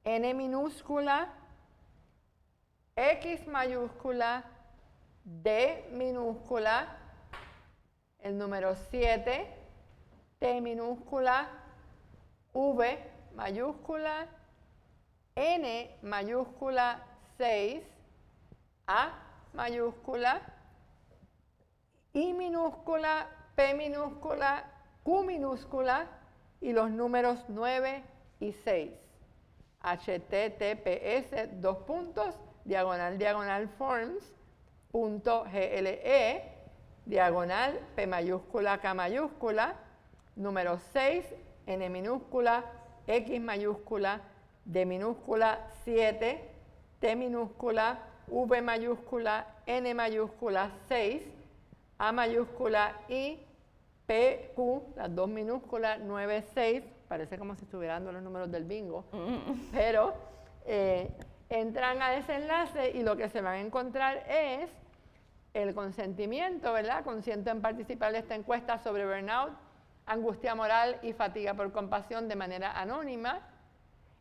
N minúscula, X mayúscula, D minúscula, el número 7, T minúscula, V mayúscula, N mayúscula 6, A mayúscula, I minúscula, P minúscula, Q minúscula y los números 9 y 6. HTTPS, 2 puntos, diagonal, diagonal, forms.gle, diagonal, P mayúscula, K mayúscula, número 6, N minúscula, X mayúscula, D minúscula, 7, T minúscula, V mayúscula, N mayúscula, 6, A mayúscula, I, P, Q, las 2 minúsculas, 9, 6, parece como si estuvieran dando los números del bingo, pero entran a ese enlace y lo que se van a encontrar es el consentimiento, ¿verdad? Consiento en participar de esta encuesta sobre burnout, angustia moral y fatiga por compasión de manera anónima.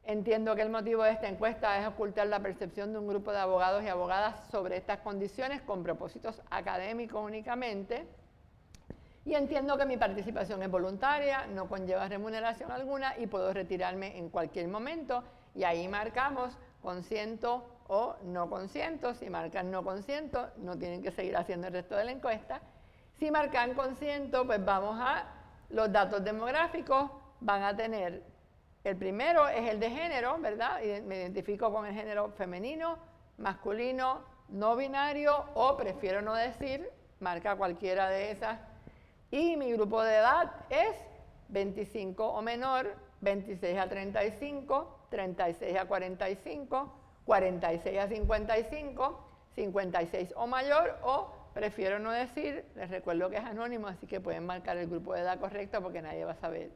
Entiendo que el motivo de esta encuesta es ocultar la percepción de un grupo de abogados y abogadas sobre estas condiciones con propósitos académicos únicamente. Y entiendo que mi participación es voluntaria, no conlleva remuneración alguna y puedo retirarme en cualquier momento. Y ahí marcamos consiento o no consiento. Si marcan no consiento, no tienen que seguir haciendo el resto de la encuesta. Si marcan consiento, pues vamos a los datos demográficos. Van a tener, el primero es el de género, ¿verdad? Me identifico con el género femenino, masculino, no binario o prefiero no decir, marca cualquiera de esas. Y mi grupo de edad es 25 o menor, 26 a 35, 36 a 45, 46 a 55, 56 o mayor o prefiero no decir. Les recuerdo que es anónimo, así que pueden marcar el grupo de edad correcto porque nadie va a saber.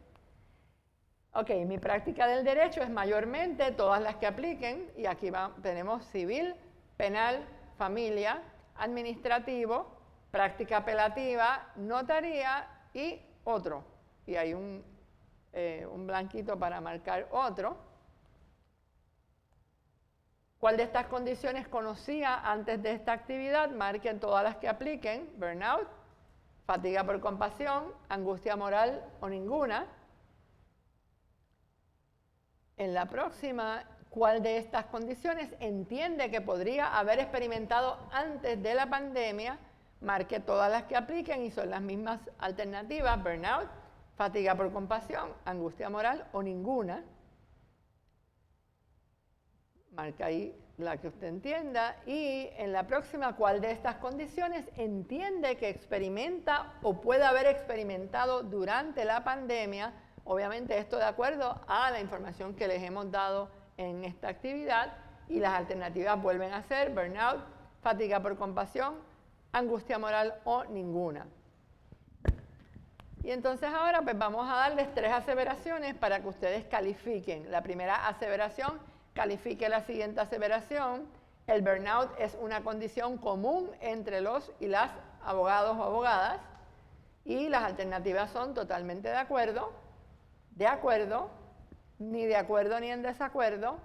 Ok, mi práctica del derecho es mayormente todas las que apliquen y aquí tenemos civil, penal, familia, administrativo, práctica apelativa, notaría y otro. Y hay un blanquito para marcar otro. ¿Cuál de estas condiciones conocía antes de esta actividad? Marquen todas las que apliquen. Burnout, fatiga por compasión, angustia moral o ninguna. En la próxima, ¿cuál de estas condiciones entiende que podría haber experimentado antes de la pandemia? Marque todas las que apliquen y son las mismas alternativas: burnout, fatiga por compasión, angustia moral o ninguna. Marca ahí la que usted entienda. Y en la próxima, ¿cuál de estas condiciones entiende que experimenta o puede haber experimentado durante la pandemia? Obviamente esto de acuerdo a la información que les hemos dado en esta actividad, y las alternativas vuelven a ser burnout, fatiga por compasión, angustia moral o ninguna. Y entonces ahora pues vamos a darles 3 aseveraciones para que ustedes califiquen. La primera aseveración, califique la siguiente aseveración. El burnout es una condición común entre los y las abogados o abogadas y las alternativas son totalmente de acuerdo, ni de acuerdo ni en desacuerdo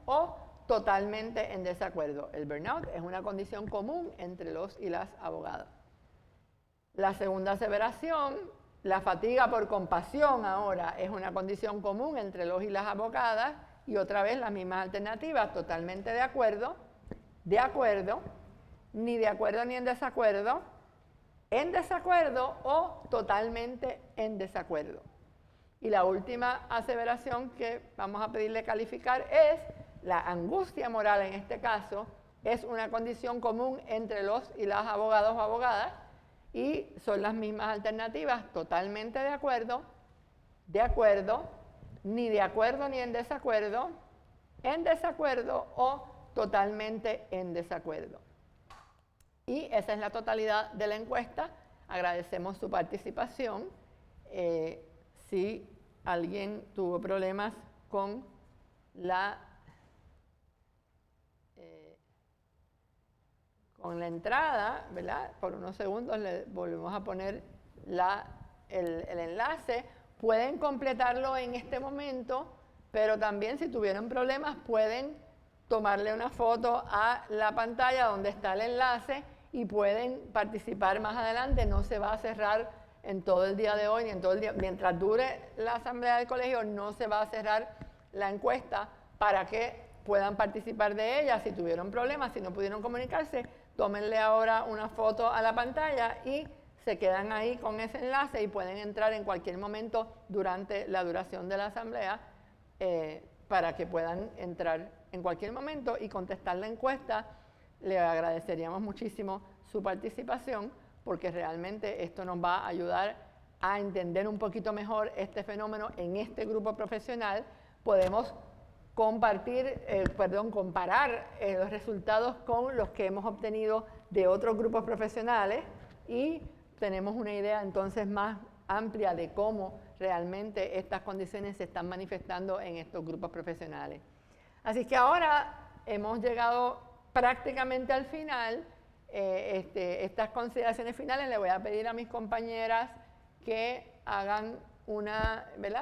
o totalmente en desacuerdo. El burnout es una condición común entre los y las abogadas. La segunda aseveración, la fatiga por compasión ahora es una condición común entre los y las abogadas y otra vez las mismas alternativas, totalmente de acuerdo, ni de acuerdo ni en desacuerdo o totalmente en desacuerdo. Y la última aseveración que vamos a pedirle calificar es la angustia moral en este caso, es una condición común entre los y las abogados o abogadas y son las mismas alternativas, totalmente de acuerdo, ni de acuerdo ni en desacuerdo o totalmente en desacuerdo. Y esa es la totalidad de la encuesta. Agradecemos su participación. Si alguien tuvo problemas con la entrada, ¿verdad? Por unos segundos le volvemos a poner el enlace. Pueden completarlo en este momento, pero también si tuvieron problemas pueden tomarle una foto a la pantalla donde está el enlace y pueden participar más adelante. No se va a cerrar en todo el día de hoy, ni en todo el día. Mientras dure la asamblea del colegio, no se va a cerrar la encuesta para que puedan participar de ella. Si tuvieron problemas, si no pudieron comunicarse, tómenle ahora una foto a la pantalla y se quedan ahí con ese enlace y pueden entrar en cualquier momento durante la duración de la asamblea para que puedan entrar en cualquier momento y contestar la encuesta. Le agradeceríamos muchísimo su participación porque realmente esto nos va a ayudar a entender un poquito mejor este fenómeno en este grupo profesional. Podemos comparar los resultados con los que hemos obtenido de otros grupos profesionales y tenemos una idea entonces más amplia de cómo realmente estas condiciones se están manifestando en estos grupos profesionales. Así que ahora hemos llegado prácticamente al final. Estas consideraciones finales le voy a pedir a mis compañeras que hagan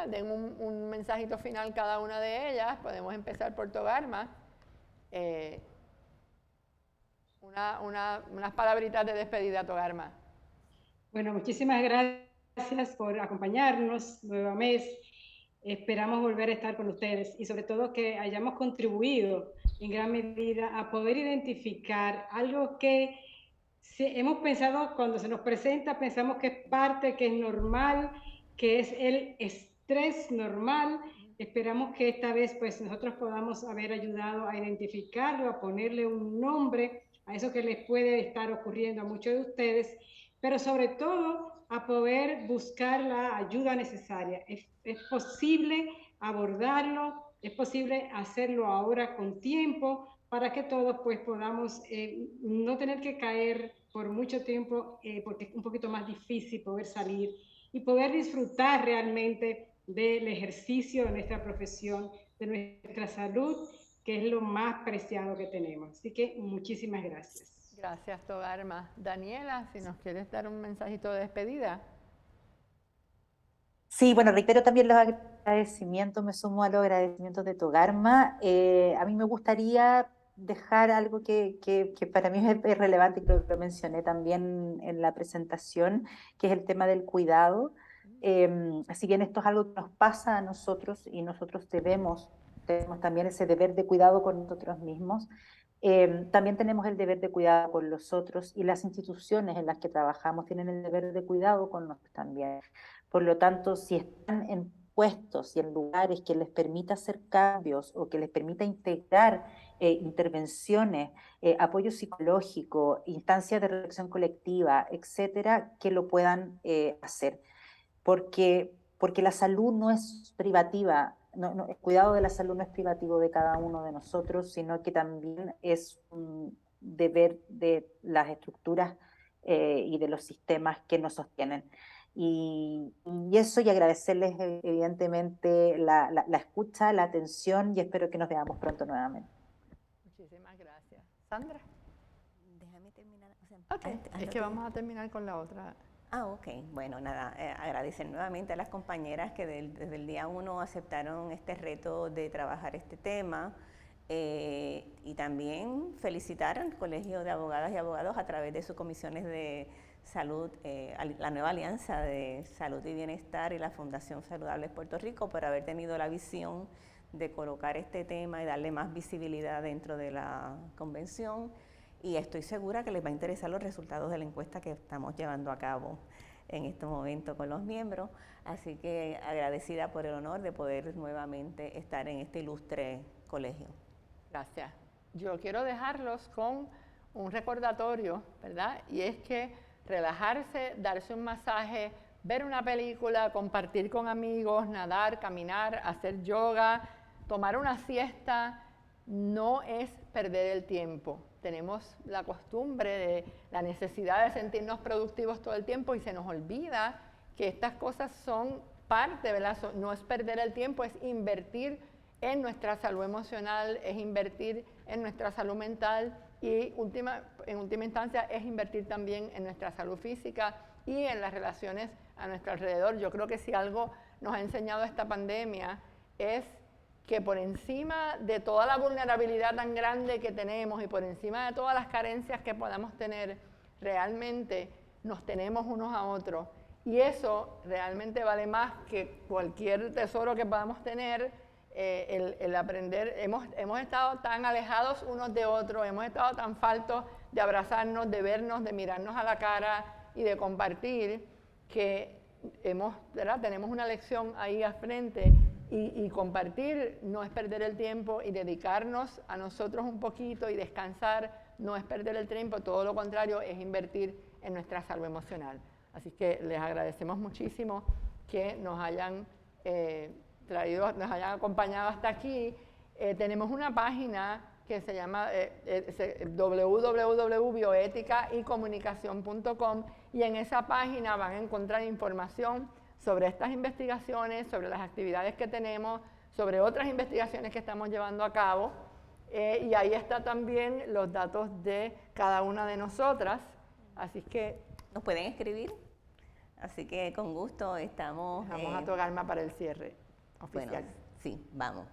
den un mensajito final cada una de ellas. Podemos empezar por Togarma. Unas palabritas de despedida, Togarma. Bueno, muchísimas gracias por acompañarnos nuevo mes. Esperamos volver a estar con ustedes y sobre todo que hayamos contribuido en gran medida a poder identificar algo que hemos pensado cuando se nos presenta, pensamos que es parte, que es normal, que es el estrés normal. Esperamos que esta vez pues nosotros podamos haber ayudado a identificarlo, a ponerle un nombre a eso que les puede estar ocurriendo a muchos de ustedes, pero sobre todo a poder buscar la ayuda necesaria. Es posible abordarlo, es posible hacerlo ahora con tiempo para que todos pues podamos no tener que caer por mucho tiempo porque es un poquito más difícil poder salir y poder disfrutar realmente del ejercicio de nuestra profesión, de nuestra salud, que es lo más preciado que tenemos. Así que muchísimas gracias. Gracias, Togarma. Daniela, si nos quieres dar un mensajito de despedida. Sí, bueno, reitero también los agradecimientos, me sumo a los agradecimientos de Togarma. A mí me gustaría dejar algo que para mí es relevante y creo que lo mencioné también en la presentación, que es el tema del cuidado. Si bien esto es algo que nos pasa a nosotros y nosotros tenemos también ese deber de cuidado con nosotros mismos, también tenemos el deber de cuidado con los otros y las instituciones en las que trabajamos tienen el deber de cuidado con nosotros también. Por lo tanto, si están en puestos y en lugares que les permita hacer cambios o que les permita integrar intervenciones, apoyo psicológico, instancias de reflexión colectiva, etcétera, que lo puedan hacer. Porque la salud no es privativa. El cuidado de la salud no es privativo de cada uno de nosotros, sino que también es un deber de las estructuras y de los sistemas que nos sostienen. Y eso, y agradecerles evidentemente la escucha, la atención, y espero que nos veamos pronto nuevamente. Muchísimas gracias. Sandra. Déjame terminar. O sea, Ok, es que vamos a terminar con la otra. Ok. Bueno, nada, agradecer nuevamente a las compañeras que desde el día 1 aceptaron este reto de trabajar este tema y también felicitar al Colegio de Abogadas y Abogados a través de sus comisiones de salud, la nueva Alianza de Salud y Bienestar y la Fundación Saludables Puerto Rico por haber tenido la visión de colocar este tema y darle más visibilidad dentro de la convención. Y estoy segura que les va a interesar los resultados de la encuesta que estamos llevando a cabo en este momento con los miembros. Así que agradecida por el honor de poder nuevamente estar en este ilustre colegio. Gracias. Yo quiero dejarlos con un recordatorio, ¿verdad? Y es que relajarse, darse un masaje, ver una película, compartir con amigos, nadar, caminar, hacer yoga, tomar una siesta, no es perder el tiempo. Tenemos la costumbre de la necesidad de sentirnos productivos todo el tiempo y se nos olvida que estas cosas son parte, ¿verdad? No es perder el tiempo, es invertir en nuestra salud emocional, es invertir en nuestra salud mental y en última instancia es invertir también en nuestra salud física y en las relaciones a nuestro alrededor. Yo creo que si algo nos ha enseñado esta pandemia es que por encima de toda la vulnerabilidad tan grande que tenemos y por encima de todas las carencias que podamos tener, realmente nos tenemos unos a otros. Y eso realmente vale más que cualquier tesoro que podamos tener, el aprender. Hemos estado tan alejados unos de otros, hemos estado tan faltos de abrazarnos, de vernos, de mirarnos a la cara y de compartir, que tenemos una lección ahí al frente. Y compartir no es perder el tiempo y dedicarnos a nosotros un poquito y descansar no es perder el tiempo, todo lo contrario, es invertir en nuestra salud emocional. Así que les agradecemos muchísimo que nos hayan nos hayan acompañado hasta aquí. Tenemos una página que se llama www.bioeticaycomunicacion.com y en esa página van a encontrar información sobre estas investigaciones, sobre las actividades que tenemos, sobre otras investigaciones que estamos llevando a cabo. Y ahí está también los datos de cada una de nosotras. Así que nos pueden escribir. Así que con gusto estamos. Vamos a Togarma para el cierre oficial. Bueno, sí, vamos.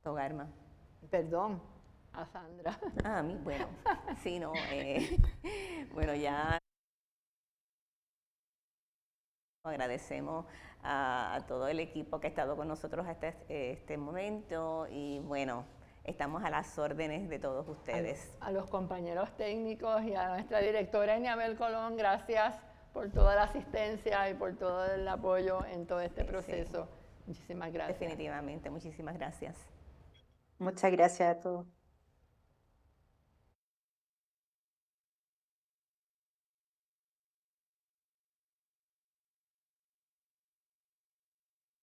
Togarma. Perdón, a Sandra. A mí, bueno, sí, no. Bueno, ya. Agradecemos a todo el equipo que ha estado con nosotros hasta este momento y bueno, estamos a las órdenes de todos ustedes. A los compañeros técnicos y a nuestra directora Eniabel Colón, gracias por toda la asistencia y por todo el apoyo en todo este proceso. Sí. Muchísimas gracias. Definitivamente, muchísimas gracias. Muchas gracias a todos.